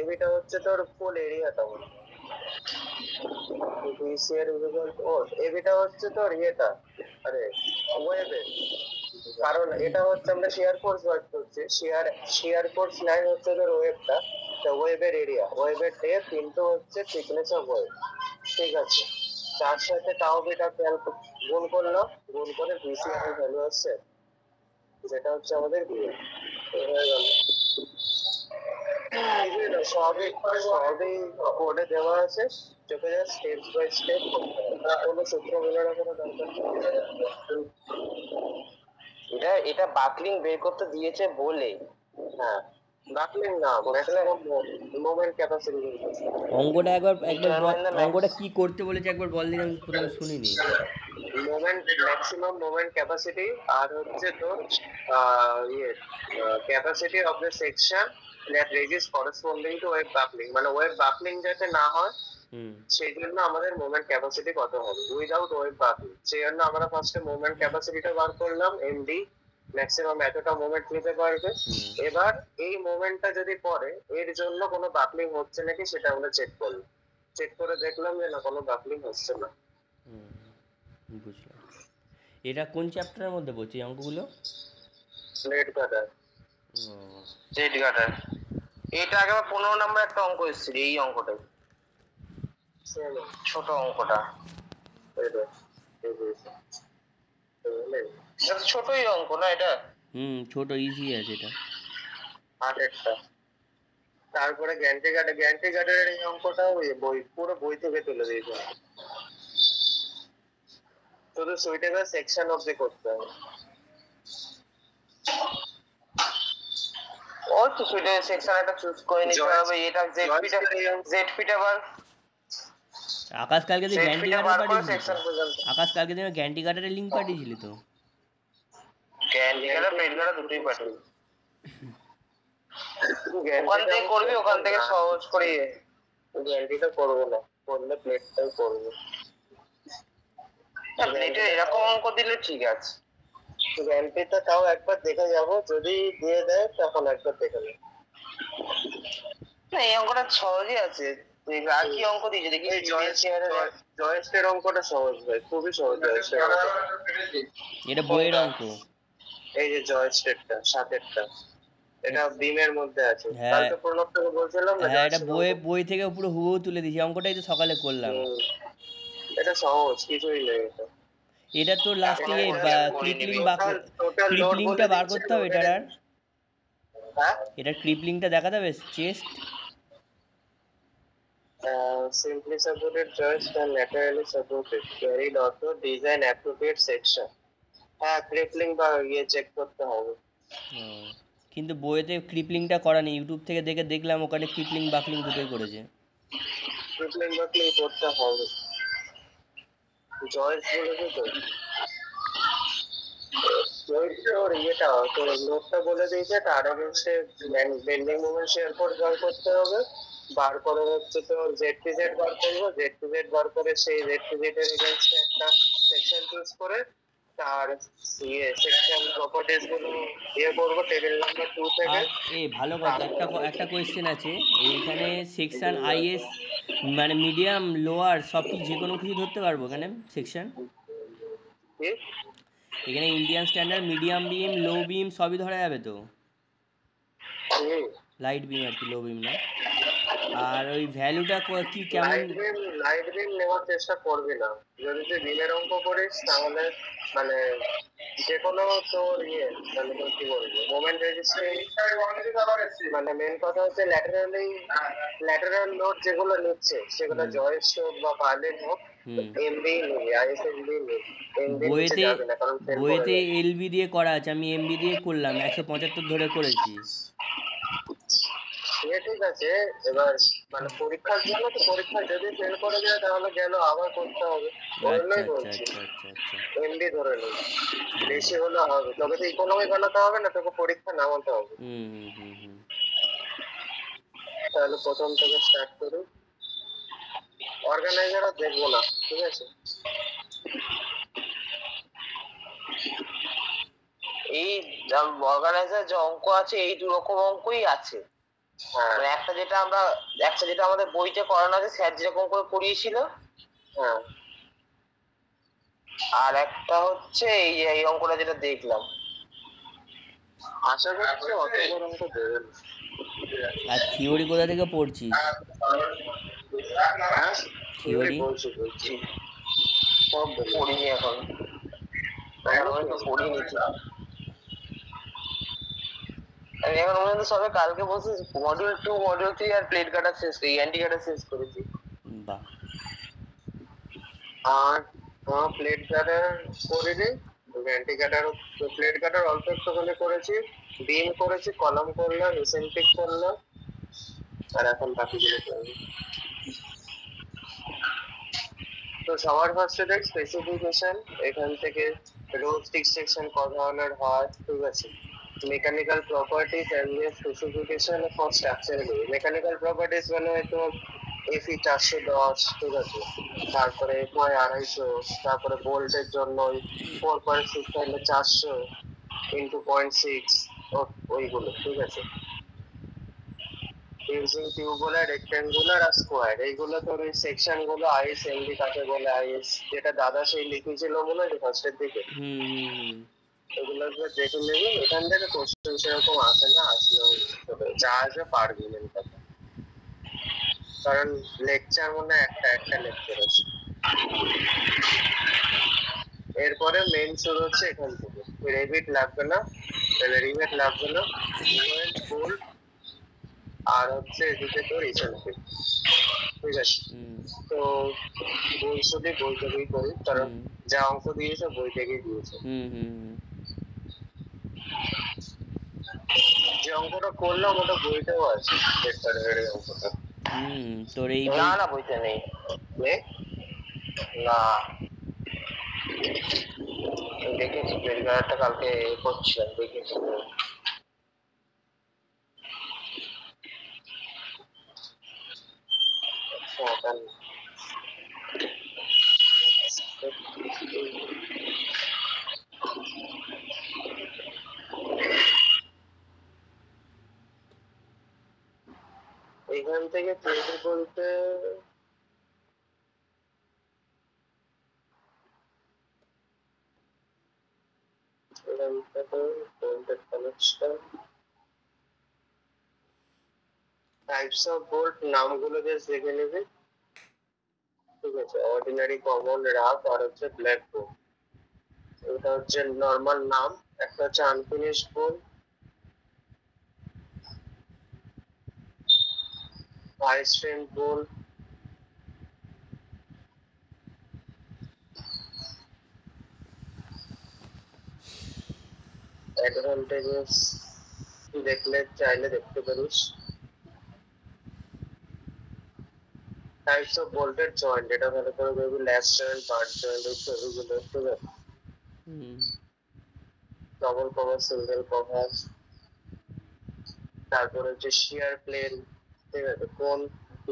এবিটা হচ্ছে তোর ফুল এরিয়াটা বলে, বিসিআর এবিটা হচ্ছে তোর ইয়েটা, আরে ওয়েবে, কারণ এটা হচ্ছে আমরা শেয়ার ফোর্স বার করছি, শেয়ার ফোর্স নাই হচ্ছে তোর ওয়েবটা, তো ওয়েবের এরিয়া, ওয়েবের ডেপথ ইনটু হচ্ছে থিকনেস অফ ওয়েব, ঠিক আছে। তার সাথে তাও বিটা গুণ করলাম, গুণ করে বিসিআর এর ভ্যালু আসছে, যেটা হচ্ছে আমাদের বিয়ে হয়ে গেল। সবই সবই কোডে দেওয়া আছে, তোকে জাস্ট স্টেপ বাই স্টেপ করতে হবে, কোনো সূত্র মনে রাখার দরকার নেই। এটা বাকলিং বের করতে দিয়েছে বলে, হ্যাঁ বাকলিং না, মোমেন্ট ক্যাপাসিটি। অঙ্কটা একবার একবার অঙ্কটা কি করতে বলেছে একবার বল দিন, আমি প্রথমে শুনিনি। মোমেন্ট, ম্যাক্সিমাম মোমেন্ট ক্যাপাসিটি, আর হচ্ছে তোর ইয়ে capacity of the section that resist corresponding to wave buckling, মানে ওয়েভ বাকলিং যাতে না হয় সেই জন্য আমাদের মোমেন্ট ক্যাপাসিটি কত হবে উইদাউট ওয়েভ বাকলিং। সেই জন্য আমরা ফার্স্টে মোমেন্ট ক্যাপাসিটিটা বার করলাম, এমডি ম্যাক্সিমাম এতটা মোমেন্ট নিতে পারবে। এবার এই মোমেন্টটা যদি পড়ে এর জন্য কোনো বাকলিং হচ্ছে নাকি সেটা আমরা চেক করলাম, চেক করে দেখলাম যে না কোনো বাকলিং হচ্ছে না। বুঝলাম। এটা কোন চ্যাপ্টারের মধ্যে পড়ছে এই অঙ্কগুলো? রেড কাটার, রেড কাটার। এটা আগে 15 নম্বর একটা অঙ্ক এসেছিল, এই অঙ্কটাই ছোট অঙ্কটা, ছোটই অঙ্ক না এটা, ছোট ইজি আছে এটা। আটেরটা। তারপরে গ্যান্ট্রি গার্ডের এই অঙ্কটাও বই, পুরো বই থেকে তুলে দিয়েছে, শুধু সুইটেবল সেকশন অবধি করতে হবে। ওই তো সুইটেবল সেকশন একটা চুজ করে নিতে হবে, এটা জেড আবার আকাশ কালকে তুই গ্যান্টি গার্ডের পাঠিয়েছিলি তো? আকাশ কালকে তুই গ্যান্টি গার্ডের লিঙ্ক পাঠিয়েছিলি তো? গ্যান্টি গার্ডের প্লেট গার্ডের দুটোই পাঠিয়েছি। ওখান থেকে করবি, ওখান থেকে সহজ করে গ্যান্টিটা করবো না, করলে প্লেটটাই করবো। প্লেটে এরকম অঙ্ক দিলে ঠিক আছে, গ্যান্টিটা তাও একবার দেখে যাবো, যদি দিয়ে দেয় তখন একবার দেখে নেব। না এই অঙ্কটা সহজই আছে, আর কি অঙ্ক দিয়েছে দেখি। জয়েস্টের অঙ্কটা সহজ ভাই, খুবই সহজ জয়েস্টের অঙ্ক। এটা বইয়ের অঙ্ক, এই যে জয়েস্টেরটা সাতেরটা, এটা বিমের মধ্যে আছে। কালকে প্রণব থেকে বলছিলাম না, হ্যাঁ এটা বই থেকে পুরো হুবহু তুলে দিয়েছি, অঙ্কটাই তো সকালে করলাম। এটা সহজ, কিছুই নেই এটা। এটা তো লাস্টে ক্রিপলিংটা বার করতে হবে এটার, আর এটার ক্রিপলিংটা দেখাতে হবে chest. Simply supported joist and laterally supported carried auto design appropriate section. হ্যাঁ ক্রিপলিং বা ইয়ে চেক করতে হবে। কিন্তু বইয়েতে ক্রিপলিংটা করা নেই, ইউটিউব থেকে দেখে দেখলাম ওখানে ক্রিপলিং বাকলিং দুটোই করেছে। ক্রিপলিং বাকলিং করতে হবে, জয়েন্ট বলেছে তো, জয়েন্টের ইয়েটা তোর নোটটা বলে দিয়েছে, তার অগেন্সটে বেন্ডিং মোমেন্ট শেয়ার করে বার করতে হবে, বার করে হচ্ছে তোর জেড টু জেড বার করবো, জেড টু জেড বার করে সেই জেড টু জেড এর এগেন্সটে একটা সেকশন চুজ করে তার ইয়ে সেকশন প্রপার্টিজ গুলো ইয়ে করবো টেবিল নাম্বার 2 থেকে। ভালো কথা, একটা কোয়েশ্চেন আছে এইখানে, সেকশন আইএস মানে মিডিয়াম লোয়ার সব কি যে কোনো কিছু ধরতে পারবো এখানে সেকশন? এখানে ইন্ডিয়ান স্ট্যান্ডার্ড মিডিয়াম বিম লো বিম সবই ধরা যাবে তো? লাইট বিম আর কি, লো বিম না। আর ওই ভ্যালুটা কি কেমন? লাইট বিম নেওয়ার চেষ্টা করবি না, যদি তুই বিমের অঙ্ক করিস তাহলে মানে যে কোনো তোর ইয়ে মানে তোর কি বলবো মোমেন্ট রেজিস্ট্যান্স, মানে মেন কথা হচ্ছে ল্যাটারাল লোড যেগুলো নিচ্ছে সেগুলো জয়েস্ট হোক বা পার্লেট হোক, এমবি নেই, আইএসএমবি নেই, এমবি নিচে যাবে না কারণ বইতে এলবি দিয়ে করা আছে, আমি এমবি দিয়ে করলাম 175 ধরে করেছি। ঠিক আছে, এবার মানে পরীক্ষার জন্য তো, পরীক্ষা যদি ফেল করে যায় তাহলে গেল আবার করতে হবে, ওইগুলোই বলছি। এমডি ধরে নেই, বেশি হলে হবে, তবে তো ইকোনমি বানাতে হবে না, তোকে পরীক্ষা নামাতে হবে। তাহলে প্রথম থেকে স্টার্ট করি, অর্গানাইজারও দেখবো না, ঠিক আছে। এই অর্গানাইজার যে অঙ্ক আছে এই দু রকম অঙ্কই আছে, হ্যাঁ মানে একটা যেটা আমাদের বইতে পড়ানো আছে স্যার যেরকম করে পড়িয়েছিল, হ্যাঁ আর একটা হচ্ছে এই অঙ্কটা যেটা দেখলাম। আশা করছি অত বড় অঙ্ক দেবে না। আর থিওরি কোথা থেকে পড়ছিস? হ্যাঁ থিওরি বলছি সব বলি। পড়িনি এখন তো পড়িনি ঠিক। আমি এখন পর্যন্ত সবে কালকে বসে মডিউল 2 মডিউল 3 আর প্লেট কাটা শেষ করি, অ্যান্টি কাটা শেষ করেছি। বাহ, আর প্লেট কাটার করিনি, ভ্যান্টি কাটার প্লেট কাটার অল্প একটুখানি করেছি, বিম করেছি, কলাম করলাম, এসেন্ট্রিক করলাম, আর এখন বাকিগুলো করবো। তো সবার ফার্স্টে দেখ স্পেসিফিকেশন, এখান থেকে রোড স্টিক সেকশন ক ধরনের হয়, ঠিক আছে। Mechanical properties and specification for structural. Mechanical properties মানে তো এফি 410, ঠিক আছে, তারপরে এফআই 250, তারপরে বোল্টের জন্য 4.6 তাহলে 400 ইন্টু 0.6, ওইগুলো, ঠিক আছে। ইউজিং টিউবুলার, রেক্ট্যাঙ্গুলার আর স্কোয়ার, এইগুলো তোর ওই সেকশন গুলো আইএস এমডি কাকে বলে, আইএস যেটা দাদা সেই লিখেছিল মনে হয় ফার্স্টের দিকে, এগুলো দেখে নেবি। এখান থেকে কোশ্চেন সেরকম আসে না, আসলেও যা আসবে পারবি মেন কথা, কারণ লেকচার মনে হয় একটা লেকচার আছে। এরপরে মেইন শুরু হচ্ছে এখান থেকে, রেভিট লাগবে না, তাহলে রিভেট লাগবে না, বোল্ট আর হচ্ছে এদিকে তোর এসেন্ট্রিক, ঠিক আছে। তো বই শুধু বই থেকেই করি, কারণ যা অঙ্ক দিয়েছে বই থেকেই দিয়েছে। যে অঙ্কটা করলাম ওটা বইতেও আছে, অঙ্কটা তোর এই না না বইতে নেই না, দেখেছি প্লেটটা কালকে করছিলাম, দেখেছি। এখান থেকে তৈরি বলতে টাইপস অফ বোল্ট নামগুলো জাস্ট দেখে নেবে, ঠিক আছে। অর্ডিনারি, কমন, রাফ আর হচ্ছে ব্ল্যাক বোল্ট, এটা হচ্ছে নর্মাল নাম। একটা হচ্ছে unfinished bolt, high strength bolt, advantages দেখলে চাইলে দেখতে পারিস। টাইপস অফ বোল্টেড জয়েন্ট, এটা ভালো করে দেখবি, ল্যাস জয়েন্ট, বাট জয়েন্ট, এই ছবিগুলো, ঠিক আছে। ডবল কভার, সিঙ্গেল কভার, তারপরে হচ্ছে শিয়ার প্লেন, ঠিক আছে, কোন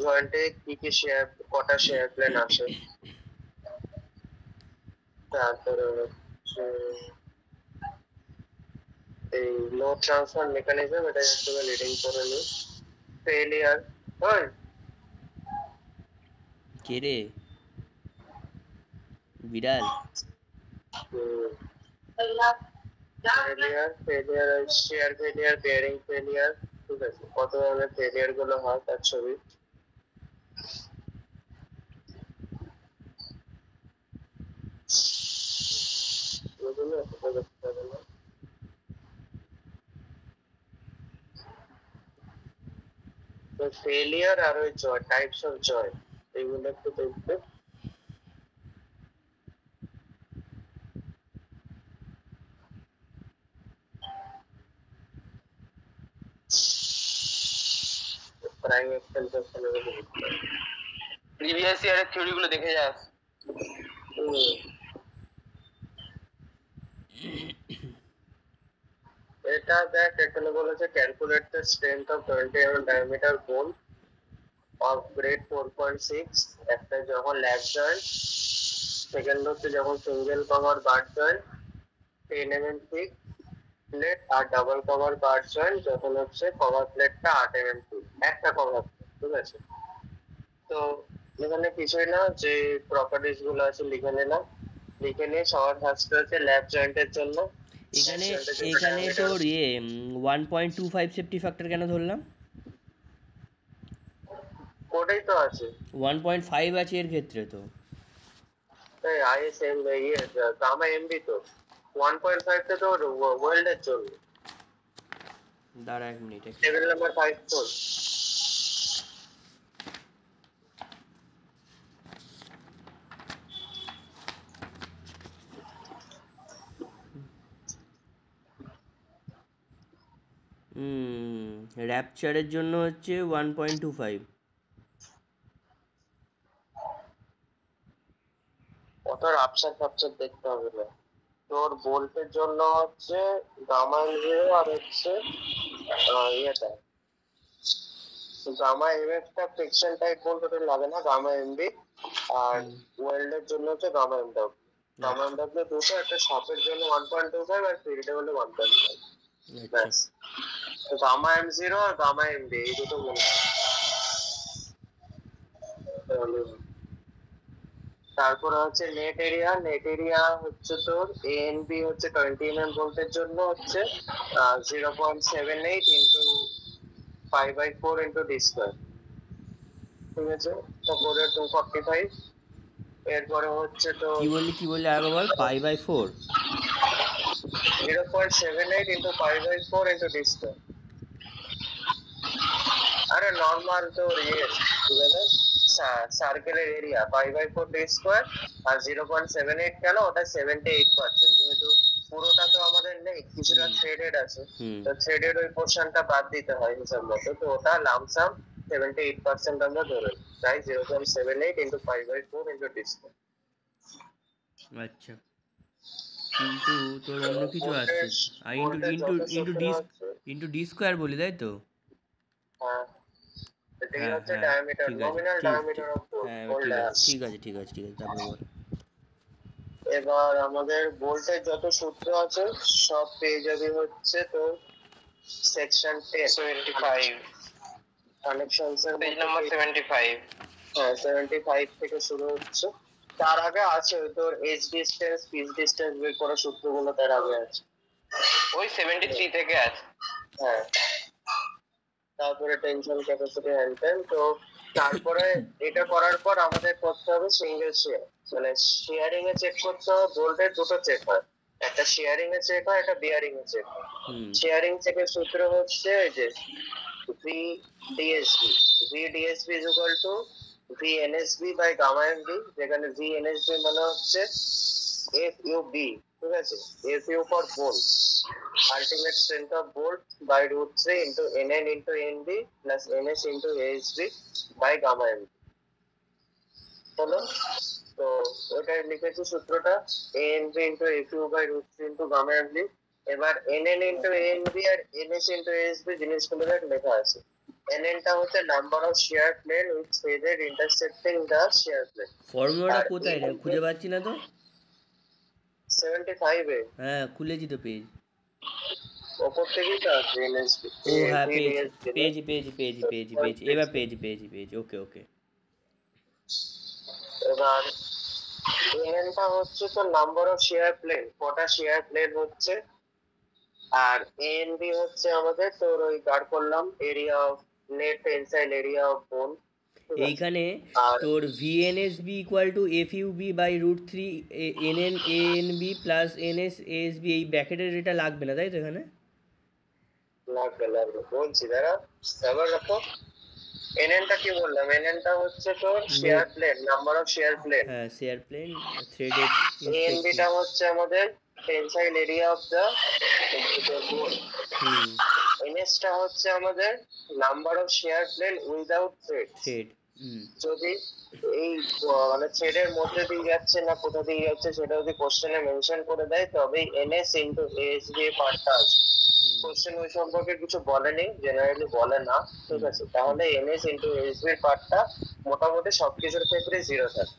জয়েন্টে কি কি শেয়ার, কটা শেয়ার প্লেন আসে। তারপরে হচ্ছে এই লোড ট্রান্সফার মেকানিজম, এটা একটু রিডিং করে নি। ফেলিয়ার, হয় কে রে বিড়াল? Failure, share failure, bearing failure, ঠিক আছে, কত ধরনের ফেলিয়ার গুলো হয় তার ছবি। ফেলিয়ার আর ওই জয়, টাইপস অফ জয়, এইগুলো একটু দেখবে। প্রাইম এক্সটেনশন প্রিভিয়াস ইয়ারের থিওরি গুলো দেখে যাস। এটা দেখ, এখানে বলেছে calculate the strength of 20 mm diameter bolt of grade 4.6, একটা যখন ল্যাব জয়েন্ট, সেকেন্ড হচ্ছে যখন সিঙ্গেল কভার বার জয়েন্ট 10 mm থিক প্লেট, আর ডাবল কভার বার জয়েন্ট যখন হচ্ছে কভার প্লেটটা 8 mm থিক। একটা কভার, ঠিক আছে? তো এখানে কিছুই না, যে প্রপার্টিজ গুলো আছে লিখে নিয়ে সবার ফার্স্টে হচ্ছে ল্যাব জয়েন্টের জন্য এখানে joint এর জন্য এখানে diameter তোর 1.25 সেফটি ফ্যাক্টর কেন ধরলাম? কোডেই তো আছে। 1.5 আছে এর ক্ষেত্রে তো। এই আইএসএম ইয়ে গামা এমবি তো 1.5 তে তো ওয়েল্ডের জন্য দাঁড়া এক মিনিট এক টেবিল নাম্বার 5 তো। র্যাপচারের জন্য হচ্ছে 1.25। অত রাপচার দেখতে হবে না। তোর বোল্টের জন্য হচ্ছে গামা জিরো আর হচ্ছে ইয়েটা গামা এমএফ টা ফ্রিকশন টাইপ বলতে তোর লাগে না, গামা এমবি। আর ওয়েল্ডের জন্য হচ্ছে গামা এমডব্লিউ। গামা এমডব্লিউ দুটো, একটা শপের জন্য 1.25 আর ফিল্ডে হলে 1.5। আচ্ছা ব্যাস। তো গামা এম জিরো আর গামা এমবি এই দুটো মনে হয়। তারপরে হচ্ছে নেট এরিয়া হচ্ছে তোর এএনবি হচ্ছে 20 mm ভোল্টের জন্য হচ্ছে 0.78 ইন্টু 5/4 ইন্টু ডি স্কোয়ার, ঠিক আছে? তারপরে 245। এরপরে হচ্ছে তো কি বললি আগে বল, π/4। 0.78 ইন্টু 5/4 ইন্টু ডি স্কোয়ার। আরে নর্মাল তোর ইয়ে ঠিক আছে, সার্কেলের এরিয়া 5/4 ডি স্কোয়ার। আর 0.78 কেন, ওটা 78%, যেহেতু পুরোটা তো আমাদের নেই, কিছুটা থ্রেডেড আছে, তো থ্রেডেড ওই পোর্শনটা বাদ দিতে হয় হিসাব মতো, তো ওটা লামসাম 78% আমরা ধরে নিই। তাই 0.78 ইন্টু 5/4 ইন্টু ডি স্কোয়ার। আচ্ছা, কিন্তু তোর অন্য কিছু আসছে। আর ইন্টু ভোল্টেজ ইন্টু যত ইন্টু সূত্র ডি আছে, ইন্টু ডি স্কোয়ার বলি, তাই তো? হ্যাঁ, এটাই হ্যাঁ হচ্ছে হ্যাঁ, ডায়ামিটার, ঠিক আছে, নমিনাল ঠিক ঠিক। ডায়ামিটার অফ হ্যাঁ হোল। ঠিক আছে ঠিক আছে ঠিক আছে, তারপর বল। এবার আমাদের ভোল্টেজ যত সূত্র আছে সব পেয়ে যাবে হচ্ছে তো সেকশন 10 কানেকশনস এর পেজ নাম্বার 75। হ্যাঁ, 75 থেকে শুরু হচ্ছে। তার আগে আছে তোর এজ ডিসটেন্স, পিচ ডিসটেন্স বের করার সূত্রগুলো তার আগে আছে, ওই 73 থেকে আছে। হ্যাঁ, তারপরে টেনশন ক্যাপাসিটি হ্যান্ডেল। তো তারপরে এটা করার পর আমাদের করতে হবে সিঙ্গেল শেয়ার, মানে শেয়ারিং এ চেক করতে হবে। ভোল্টেজ দুটো চেক হয়, একটা শেয়ারিং এ চেক হয়, একটা বিয়ারিং এ চেক হয়। শেয়ারিং চেকের সূত্র হচ্ছে এই যে VDSB is equal to VNSB by gamma MB, যেখানে VNSB মানে হচ্ছে FUB, ঠিক আছে? FU for volt, ultimate strength of volt by √3 into NN into NB plus NS into ASB by gamma MB হলো। তো ওটাই লিখেছি সূত্রটা, ANB into FU by √3 into gamma MB। এবার NN into ANB আর NS into ASB জিনিসগুলো লেখা আছে। NN টা হচ্ছে number of shear plane with threaded intersecting the shear plane. ফর্মুলাটা কোথায় রে, খুঁজে পাচ্ছি না তো। 75 এ হ্যাঁ, খুলেছি তো পেজ। ওপর থেকেই তো আছে এনএসবি। ও হ্যাঁ, পেয়েছি। এবার পেয়েছি। ওকে ওকে। এবার এনটা হচ্ছে তো নাম্বার অফ শেয়ার প্লেন, কটা শেয়ার প্লেন হচ্ছে। আর এনবি হচ্ছে আমাদের তোর ওই বার করলাম area of net tensile area of বোন। এইখানে তোর VNSB equal to FUB by √3 NN ANB plus NS ASB, এই ব্র্যাকেটের এটা লাগবে না, তাই তো? এখানে লাগবে বলছি, দাঁড়া এবার রাখো। এনএনটা কি বললাম, এনএনটা হচ্ছে তোর shear plane, number of shear plane. হ্যাঁ, শেয়ার প্লেন থ্রেডেড। এএনবিটা হচ্ছে আমাদের টেনসাইল এরিয়া অফ দা বোন। এনএসটা হচ্ছে আমাদের number of shear plane without thread. যদি এই মানে থ্রেডের মধ্যে দিয়ে যাচ্ছে না কোথা দিয়ে যাচ্ছে সেটা যদি কোশ্চেনে মেনশন করে দেয় তবেই এনএস ইনটু এএসবি পার্টটা আসবে। কোশ্চেন ওই সম্পর্কে কিছু বলেনি, জেনারেলি বলে না, ঠিক আছে? তাহলে এনএস ইনটু এএসবি পার্টটা মোটামুটি সবকিছুর ক্ষেত্রে 0 থাকে,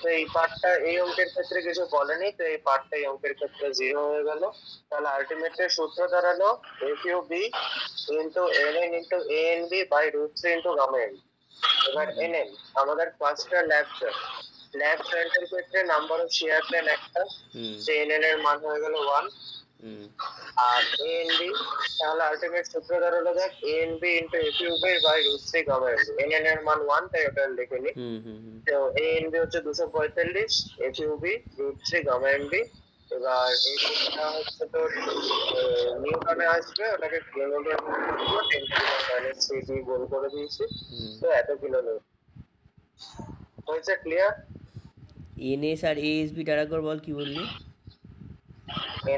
ঠিক তো এই পার্টটা এই অঙ্কের ক্ষেত্রে কিছু বলেনি, তো এই পার্টটা এই অঙ্কের ক্ষেত্রে 0 হয়ে গেল। তাহলে আলটিমেটলি সূত্র দাঁড়ালো FUB into NN into ANB by √3 into gamma n। এবার NN আমাদের ফার্স্টটা ল্যাব জয়েন্টের ক্ষেত্রে নাম্বার অফ শেয়ার প্লেন একটা, যে NN এর মান হয়ে গেল 1। আর ANB তাহলে আলটিমেট সূত্র দাঁড়ালো দেখ ANB into FUB by √3 gamma n। NN এর মান 1, তাই ওটা লিখে নি। তো ANB হচ্ছে 245, FUB √3 গামা NB। এবার এটা হচ্ছে তোর নিউটনে আসবে, ওটাকে কিলোমিটার করবো, 10⁻³ গোল করে দিয়েছি, তো এত কিলো হয়েছে। ক্লিয়ার? এনএস আর এএসবি টা একবার বল, কি বললি?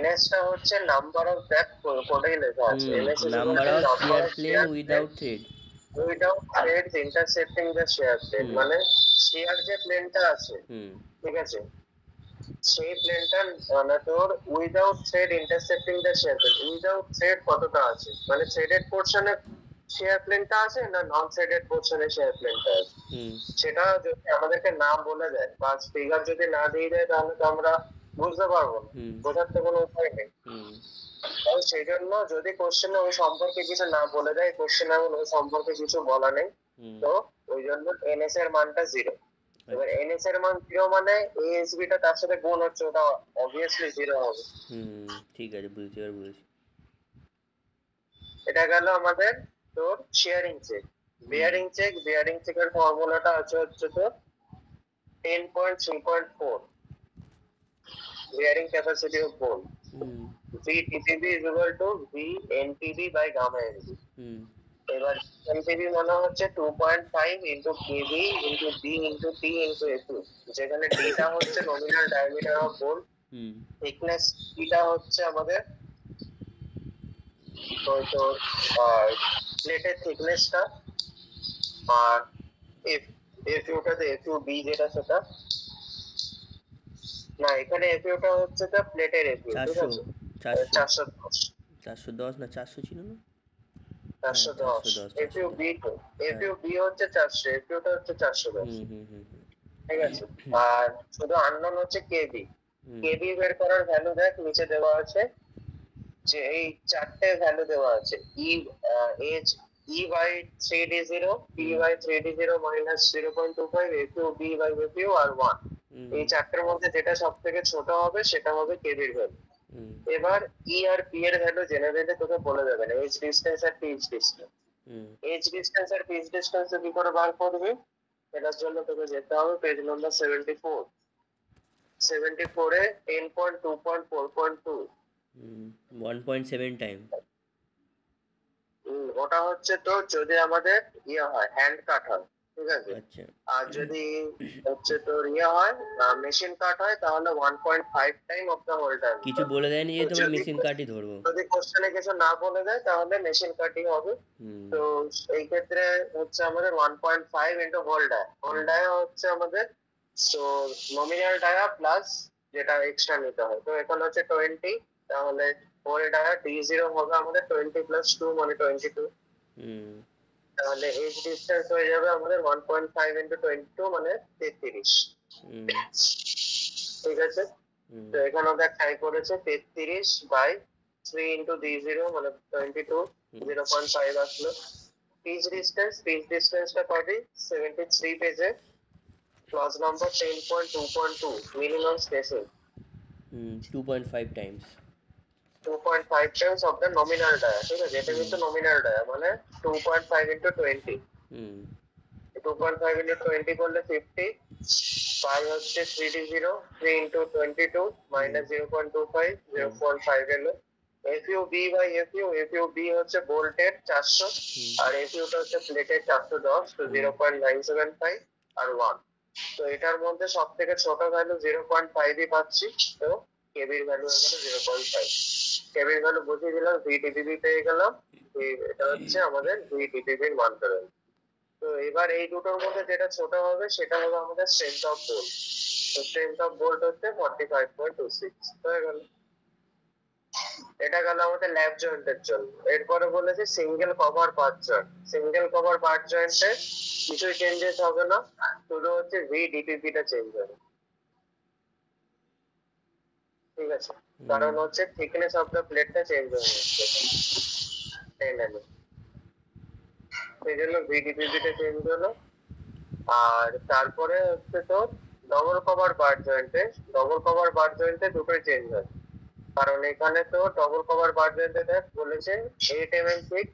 NS টা হচ্ছে নাম্বার অফ দ্যাট কোডেই লেখা আছে। NS is number equal to of number shear of plane shear without thread. without threads intersecting the shear plane, মানে shear যে প্লেনটা আছে, ঠিক আছে, সেই প্লেনটা মানে তোর without thread intersecting the shear plane. Without thread কতটা আছে, মানে থ্রেডেড পোর্শনে শেয়ার প্লেনটা আছে না নন থ্রেডেড পোর্শনে শেয়ার প্লেনটা আছে, সেটা যদি আমাদেরকে না বলে দেয় বা ফিগার যদি না দিয়ে দেয় তাহলে তো আমরা বুঝতে পারবো না, বোঝার তো কোনো উপায় নেই। তাই সেই জন্য যদি কোশ্চেনে ওই সম্পর্কে কিছু না বলে দেয়, কোশ্চেনে এমন ওই সম্পর্কে কিছু বলা নেই, তো ওই জন্য NS এর মানটা 0। এবার NS এর মান 0 মানে ASB টা তার সাথে গুণ হচ্ছে, ওটা অবভিয়াসলি 0 হবে। ঠিক আছে, বুঝতে বুঝেছি। এটা গেল আমাদের তোর শেয়ারিং চেক। বিয়ারিং চেকের ফর্মুলাটা হচ্ছে তোর 10.3.4 বিয়ারিং ক্যাপাসিটি অফ বোন। VTPB is equal to VNTB by gamma NB। এবার NTB মানে হচ্ছে 2.5 into KB into B into T into FU, যেখানে D টা হচ্ছে নমিনাল ডায়ামিটার অফ বোন, থিকনেস T টা হচ্ছে আমাদের তোর প্লেটের থিকনেসটা, আর FUটাতে FUB যেটা সেটা না, এখানে FUটা হচ্ছে তো প্লেটের FU, ঠিক আছে, 410 না 400 ছিল না, 410 FUB তো FUB হচ্ছে 400, FUটা হচ্ছে 410, ঠিক আছে। আর শুধু আননোন হচ্ছে KB বের করার ভ্যালু দেখ নিচে দেওয়া আছে, যে এই চারটে ভ্যালু দেওয়া আছে, E by 3D0, P by 3D0 minus 0.25, FUB by FU আর 1। এই চারটের মধ্যে যেটা সব থেকে ছোট হবে সেটা হবে KB এর ভ্যালু। এবার E আর P এর ভ্যালু জেনারেলি তোকে বলে দেবে না, এইচ ডিসটেন্স আর পিচ ডিসটেন্স। এইচ ডিসটেন্স আর পিচ ডিসটেন্স কি করে বার করবি, এটার জন্য তোকে যেতে হবে পেজ নাম্বার 74। 74 এ 10.2.4.2 1.7 টাইম। ওটা হচ্ছে তো যদি আমাদের ইয়ে হয় হ্যান্ড কাট হয়, ঠিক আছে। আচ্ছা, আর যদি হচ্ছে তোর ইয়ে হয় মেশিন কাট হয় তাহলে 1.5 time of the hole time. কিছু বলে দেয়নি যে তোমরা মেশিন কাটই ধরবো? যদি কোশ্চেনে কিছু না বলে দেয় তাহলে মেশিন কাটই হবে। তো এই ক্ষেত্রে হচ্ছে আমাদের 1.5 ইনটু হোল ডায়া হচ্ছে আমাদের তো নমিনাল ডায়া প্লাস যেটা এক্সট্রা নিতে হয়, তো এখানে হচ্ছে 20, তাহলে হোল ডায়া D0 হবে আমাদের 20 প্লাস 2 মানে 22। তাহলে এইচ ডিসটেন্স হয়ে যাবে আমাদের 1.5 ইনটু 22 মানে 33, ঠিক আছে। তো এখানে ওটা ট্রাই করেছে 33 বাই 3 ইনটু D0 মানে 22, 0.5 আসলো। পিচ ডিসটেন্সটা পাবি 73 পেজে, clause number 10.2.2 minimum spacing 2.5 times 2.5 times of the nominal dia, ঠিক আছে। এটা কিন্তু নমিনাল ডায়া মানে 2.5 ইনটু 20, 2.5 ইনটু 20 করলে 50, পাই হচ্ছে 3D0, 3 ইনটু 22 মাইনাস 0.25, 0.5 এলো। FUB বাই FUB হচ্ছে বোল্টের 400 আর FUটা হচ্ছে প্লেটের 410, তো 0.975 আর 1। তো এটার মধ্যে সব থেকে ছোট ভ্যালু 0.5ই পাচ্ছি, তো কেবির ভ্যালু হয়ে গেল 0.5। কেবির ভ্যালু বুঝিয়ে দিলাম, VTPB পেয়ে গেলাম, এটা হচ্ছে আমাদের VTPB এর মান পেলাম। তো এবার এই দুটোর মধ্যে যেটা ছোট হবে সেটা হবে আমাদের স্ট্রেংথ অফ বোল্ট। তো স্ট্রেংথ অফ বোল্ট হচ্ছে 45.26 হয়ে গেল। এটা গেল আমাদের ল্যাব জয়েন্টের জন্য। এরপরে বলেছে single cover part joint. Single cover part জয়েন্টে কিছুই চেঞ্জেস হবে না, শুধু হচ্ছে VDPP টা চেঞ্জ হবে। ঠিক আছে, কারণ হচ্ছে থিকনেস অফ দ্য প্লেটটা চেঞ্জ হয়ে যাচ্ছে 10 mm, সেই জন্য ভিডিপিবিটা চেঞ্জ হলো। আর তারপরে হচ্ছে তো ডবল কভার বার জয়েন্টে দুটোই চেঞ্জ হয়, কারণ এখানে তো ডবল কভার বার জয়েন্টে দেখ বলেছে 8 mm থিক,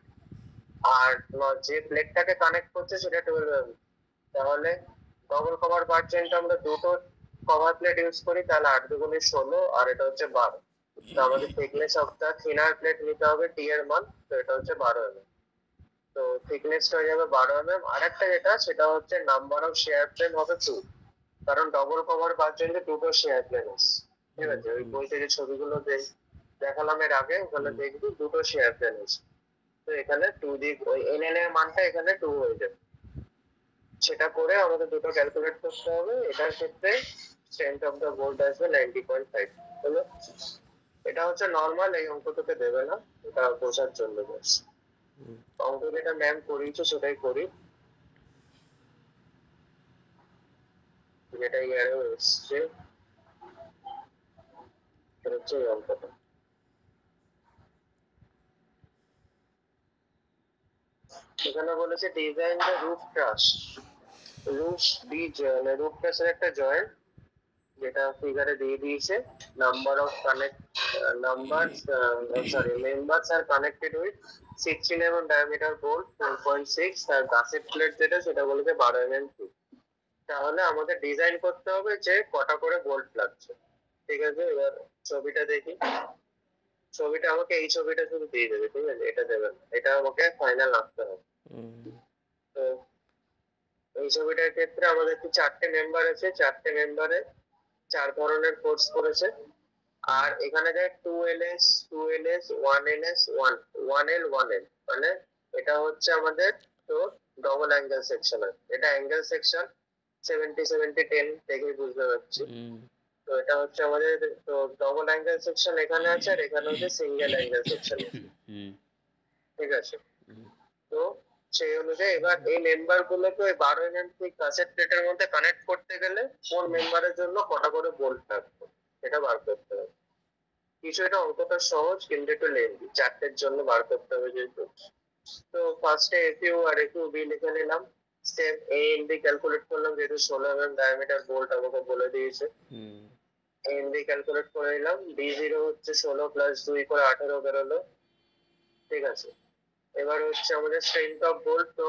আর যে প্লেটটাকে কানেক্ট করছে সেটা 12 mm। তাহলে ডবল কভার বার জয়েন্টে আমরা দুটো কভার প্লেট ইউজ করি, তাহলে 8 দুগুণে 16, আর এটা হচ্ছে 12। তো আমাদের thickness of the thinner plate নিতে হবে টি এর মান, তো এটা হচ্ছে 12 mm। তো থিকনেসটা হয়ে যাবে 12 mm। আরেকটা যেটা সেটা হচ্ছে নাম্বার অফ শেয়ার প্লেন হবে 2, কারণ ডবল কভার বার জয়েন্টে দুটো শেয়ার প্লেন আছে। ঠিক আছে, ওই বইতে যে ছবিগুলো দেখালাম এর আগে, ওখানে দেখবি দুটো শেয়ার প্লেন আছে। তো এখানে 2 দিক ওই এনএন এর মানটা এখানে 2 হয়ে যাবে। সেটা করে আমাদের দুটো ক্যালকুলেট করতে হবে। এটার ক্ষেত্রে স্ট্রেংথ অফ দ্য বোল্ট আসবে 90.5 হলো। এটা হচ্ছে নর্মাল, এই অঙ্কটাতে দেবে না, এটা বোঝার জন্য ব্যাস। অঙ্ক যেটা ম্যাম করিয়েছে সেটাই করি, যেটা ইয়ারেও এসছে, সেটা হচ্ছে এই অঙ্কটা। এখানে বলেছে design the roof truss, roof ট্রাসের একটা জয়েন্ট যেটা ফিগারে দিয়ে দিয়েছে। Number of members are connected with 16 mm diameter bolt 4.6, আর গাসেট প্লেট যেটা সেটা বলেছে 12 mm thick। তাহলে আমাদের ডিজাইন করতে হবে যে কটা করে বোল্ট লাগছে। ঠিক আছে, এবার ছবিটা দেখি। ছবিটা আমাকে এই ছবিটা শুধু দিয়ে দেবে, ঠিক আছে, এটা দেবে না, এটা আমাকে ফাইনাল আঁকতে হবে। তো এই ছবিটার ক্ষেত্রে আমাদের কি 4টে মেম্বার আছে, 4টে মেম্বারে 4 ধরনের ফোর্স করেছে। আর এখানে দেখ 2ls 2ls 1ls 1l 1l, মানে এটা হচ্ছে আমাদের তো ডবল অ্যাঙ্গেল সেকশন। এটা অ্যাঙ্গেল সেকশন 70 70 10 দেখে বুঝতে পারছি। তো এটা হচ্ছে আমাদের তো ডবল অ্যাঙ্গেল সেকশন এখানে আছে, আর এখানে হচ্ছে সিঙ্গেল অ্যাঙ্গেল সেকশন আছে। ঠিক আছে, তো সেই অনুযায়ী এবার এই মেম্বার গুলোকে ওই 12 mm ঠিক কাসেট প্লেটের মধ্যে কানেক্ট করতে গেলে কোন মেম্বারের জন্য কটা করে বোল্ট থাকবে এটা বার করতে হবে। বিষয়টা অঙ্কটা সহজ কিন্তু একটু লেন্দি, 4টের জন্য বার করতে হবে যেহেতু। তো ফার্স্টে এফইউ আর এফইউ বি লিখে নিলাম, step A N B calculate করলাম, যেহেতু 16 mm ডায়ামিটার বোল্ট আমাকে বলে দিয়েছে। এ এন বি ক্যালকুলেট করে নিলাম, ডি জিরো হচ্ছে 16 প্লাস 2 করে 18 বেরোলো। ঠিক আছে, এবার হচ্ছে আমাদের স্ট্রেংথ অফ বোল্ট। তো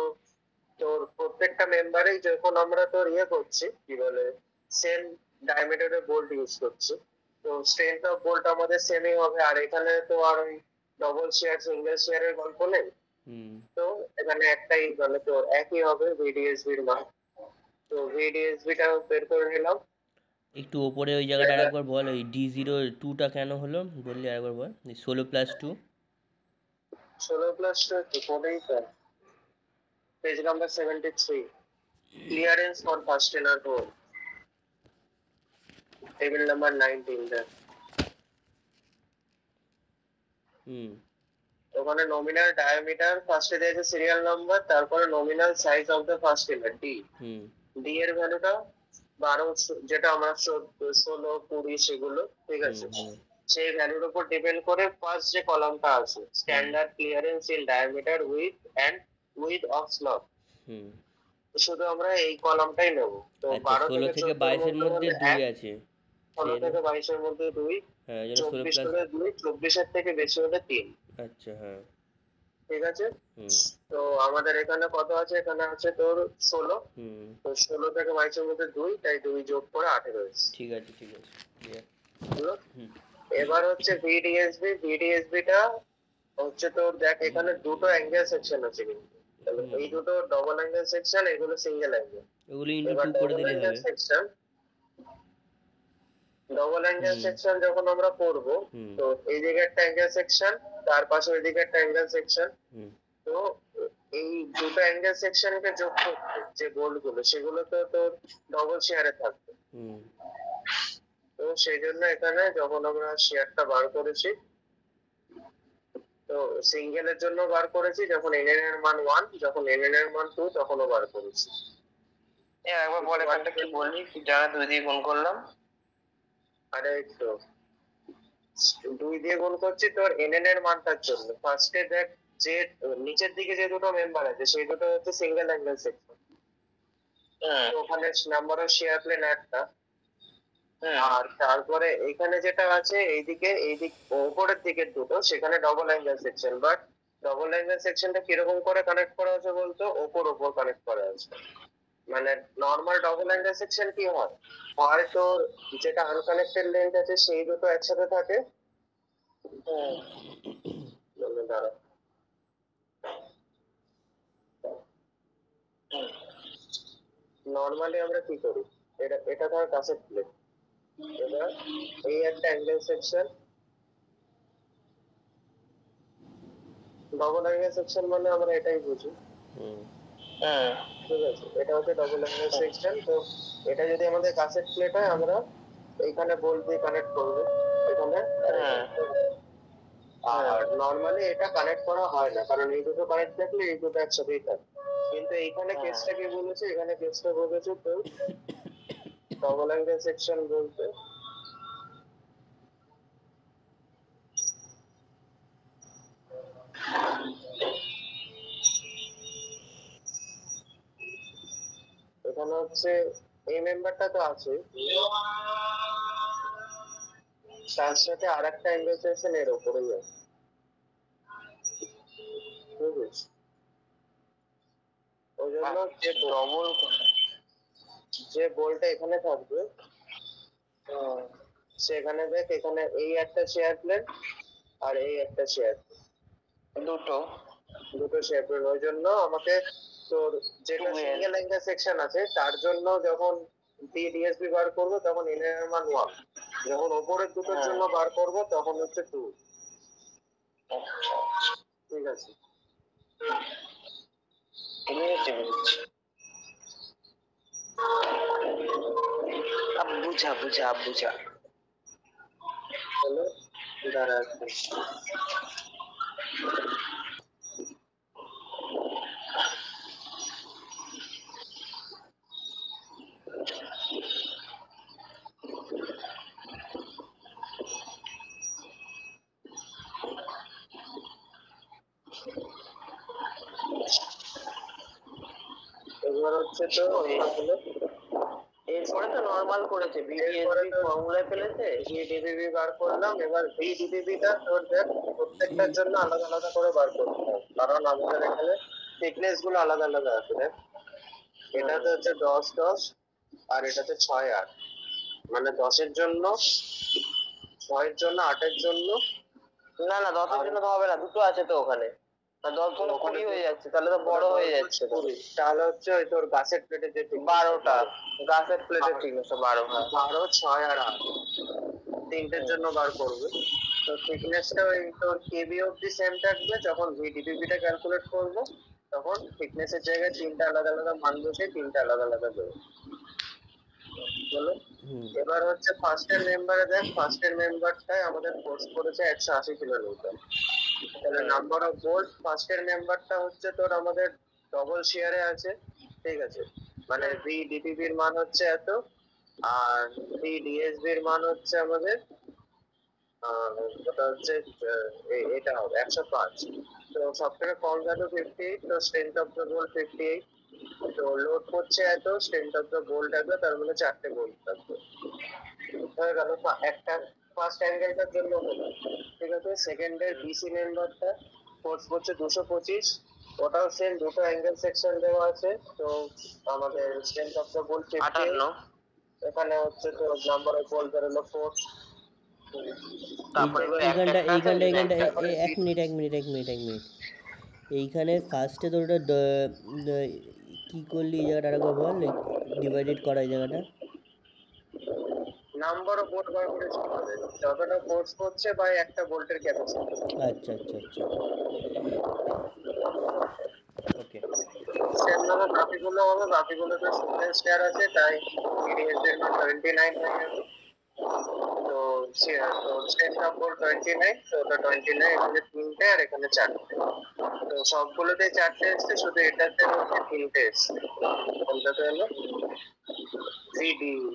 তোর প্রত্যেকটা মেম্বারেই যখন আমরা তোর করছি কি বলে সেম ডায়ামিটারের বোল্ট ইউজ করছি, তো স্ট্রেংথ অফ বোল্ট আমাদের সেমই হবে। আর এখানে তো আর ওই ডবল শেয়ার সিঙ্গেল শেয়ারের গল্প নেই, তো এখানে একটাই মানে তোর একই হবে ভিডিএসবি এর মান। তো ভিডিএসবি টা বের করে নিলাম। একটু ওপরে ওই জায়গাটা আরেকবার বল, ওই D02টা কেন হলো বললি আরেকবার বল। 16+2 16+2 একটু পরেই তো page number 73, clearance for fastener hole, table number 19 দেখ। ওখানে নমিনাল ডায়ামিটার ফার্স্টে দিয়েছে সিরিয়াল নাম্বার, তারপরে nominal size of the fastener D. D এর ভ্যালুটা 12, যেটা আমরা 16 20 সেগুলো। ঠিক আছে, সেই ভ্যালুর উপর ডিপেন্ড করে ফার্স্ট যে কলামটা আছে standard clearance in diameter width and width of slot, শুধু আমরা এই কলামটাই নেব। তো 12 থেকে 22 এর মধ্যে 2 আছে, 16 থেকে 22 এর মধ্যে 2, 24 হলে 2, 24 এর থেকে বেশি হলে 3। আচ্ছা, হ্যাঁ, ঠিক আছে। তো আমাদের এখানে কত আছে, এখানে আছে তোর 16। তো 16 থেকে 22 এর মধ্যে 2, তাই 2 যোগ করে 18 হয়েছে। ঠিক আছে, ঠিক আছে। এবার হচ্ছে ভিডিএসবি টা হচ্ছে তোর দেখ এখানে দুটো অ্যাঙ্গেল সেকশন আছে কিন্তু, এই দুটো ডবল অ্যাঙ্গেল সেকশন, এগুলো সিঙ্গেল অ্যাঙ্গেল। এগুলো ইনটু 2 করে দিলে হবে। ডবল অ্যাঙ্গেল সেকশন যখন আমরা করব, তো এই দিকে একটা অ্যাঙ্গেল সেকশন, তার পাশে ওই দিকে একটা অ্যাঙ্গেল সেকশন। তো এই দুটো অ্যাঙ্গেল সেকশনকে যোগ করতে যে বোল্ট গুলো সেগুলো তো তোর ডবল শেয়ারে থাকবে। তো সেই জন্য এখানে যখন আমরা শেয়ারটা বার করেছি, তো সিঙ্গেলের জন্য বার করেছি যখন এনএন এর মান 1, যখন এনএন এর মান 2 তখনও বার করেছি। একবার বল এখানটা কি বললি, কি জানা 2 দিয়ে গুণ করলাম। আরে তো 2 দিয়ে গুণ করছি তোর এনএন এর মানটার জন্য। ফার্স্টে দেখ যে নিচের দিকে যে দুটো মেম্বার আছে সেই দুটো হচ্ছে সিঙ্গেল অ্যাঙ্গেল সেকশন, ওখানে নাম্বার অফ শেয়ার প্লেন একটা। আর তারপরে এখানে যেটা আছে এইদিকে উপরের দিকের দুটো সেখানে double angle section. But double angle সেকশনটা কিরকম করে কানেক্ট করা আছে বলতো, ওপর কানেক্ট করা আছে। মানে নর্মাল ডবল অ্যাঙ্গেল সেকশন কি হয়, হয় তোর যেটা আনকানেক্টেড লেন্থ আছে সেই দুটো একসাথে থাকে। দাঁড়া, নর্মালি আমরা কি করি, এটা ধর কাছের প্লেট, এবার এই একটা angle section. Double angle section মানে আমরা এটাই বুঝি। ঠিক আছে, এটা হচ্ছে ডবল অ্যাঙ্গেল সেকশন। তো এটা যদি আমাদের কাছের প্লেট হয় আমরা এইখানে বোল্ট দিয়ে কানেক্ট করবো এখানে। আর নর্মালি এটা কানেক্ট করা হয় না, কারণ এই দুটো কানেক্ট থাকলে এই দুটো একসাথেই থাকে। কিন্তু এইখানে কেসটা কি বলেছে, এখানে কেসটা বলেছে তো ডবল অ্যাঙ্গেল সেকশন বলতে এখানে হচ্ছে এই মেম্বারটা তো আছে, তার সাথে আর একটা অ্যাঙ্গেল সেকশন এর উপরেই আছে। বুঝেছিস? ওই জন্য যে বোল্টটা এখানে থাকবে সেখানে দেখ এখানে এই একটা শেয়ার প্লেন আর এই একটা শেয়ার দুটো শেয়ার প্লেন। ওই জন্য আমাকে তোর যেটা সিঙ্গেল অ্যাঙ্গেল সেকশন আছে তার জন্য যখন ডিএসবি বার করবো তখন এন এর মান 1, যখন ওপরের দুটোর জন্য বার করবো তখন হচ্ছে 2। ঠিক আছে, বুঝা তাহলে দাঁড়া এবার হচ্ছে তো এরপরে তো নর্মাল করেছে, বিডিএসবি ফর্মুলায় ফেলেছে। ভিডিবিবি বার করলাম। এবার ভিডিবিবিটা তোর দেখ প্রত্যেকটার জন্য আলাদা আলাদা করে বার করতে হবে, কারণ আমাদের এখানে থিকনেস গুলো আলাদা আলাদা আছে। দেখ এটাতে হচ্ছে 10-10 আর এটাতে 6-8, মানে 10-এর জন্য, 6-এর জন্য, 8-এর জন্য। না 10-এর জন্য তো হবে না, দুটো আছে তো ওখানে। 10 গুণ 20 হয়ে যাচ্ছে, তাহলে তো বড় হয়ে যাচ্ছে। তাহলে হচ্ছে ওই তোর গাছের প্লেটে যে 12টা গাছের প্লেটের থিকনেস 12, 12, 6 আর 8 তিনটের জন্য বার করবে। তো থিকনেসটা ওই তোর কেবি অব্দি সেম থাকবে। যখন ভিডিবিটা ক্যালকুলেট করবো তখন থিকনেসের জায়গায় তিনটা আলাদা আলাদা মান বসে তিনটা আলাদা আলাদা দেবে। বলো, এবার হচ্ছে ফার্স্টের মেম্বারে দেখ, ফার্স্টের মেম্বারটায় আমাদের ফোর্স করেছে 180 কিলোনিউটন। তাহলে নাম্বার অফ বোল্ট ফার্স্টের মেম্বারটা হচ্ছে তোর আমাদের ডবল শেয়ারে আছে। ঠিক আছে, মানে ভিডিবির মান হচ্ছে এত আর ভিডিএসবির মান হচ্ছে আমাদের ওটা হচ্ছে এটা হবে 105। তো সব থেকে কম ভ্যালু 58, তো স্ট্রেংথ অফ দ্য বোল্ট 58। তো লোড করছে এত, স্ট্রেংথ অফ দ্য বোল্ট এত, তার মানে 4টে বোল্ট থাকবে। হয়ে গেল একটা ফার্স্ট অ্যাঙ্গেলটার জন্য হলো। ঠিক আছে, সেকেন্ডের বিসি মেম্বারটা ফোর্স করছে 225, ওটাও সেম, দুটো অ্যাঙ্গেল সেকশন দেওয়া আছে। তো আমাদের স্ট্রেংথ অফ দ্য বোল্ট 58, এখানে হচ্ছে তো নাম্বার অফ বোল্ট বেরোলো 4। এইখানটা এক মিনিট। এইখানে ফার্স্টে তোর ওটা কি করলি এই জায়গাটা আরেকবার বল, ডিভাইডেড করা এই জায়গাটা। নাম্বার অফ বোল্ট বার করেছি, যতটা ফোর্স করছে বাই একটা বোল্টের ক্যাপাসিটি। আচ্ছা ওকে। সেমভাবে বাকিগুলোতে সিঙ্গেল স্টেয়ার আছে, তাই ইডিএস এর মান 29 হয়ে গেছে। তো স্ট্রেংথ অফ বোল্ট 29, তো ওটা 29, এখানে 3টে আর এখানে 4টে। তো সবগুলোতেই 4টে এসছে, শুধু এটাতে হচ্ছে 3টে এসছে। কোনটাতে হলো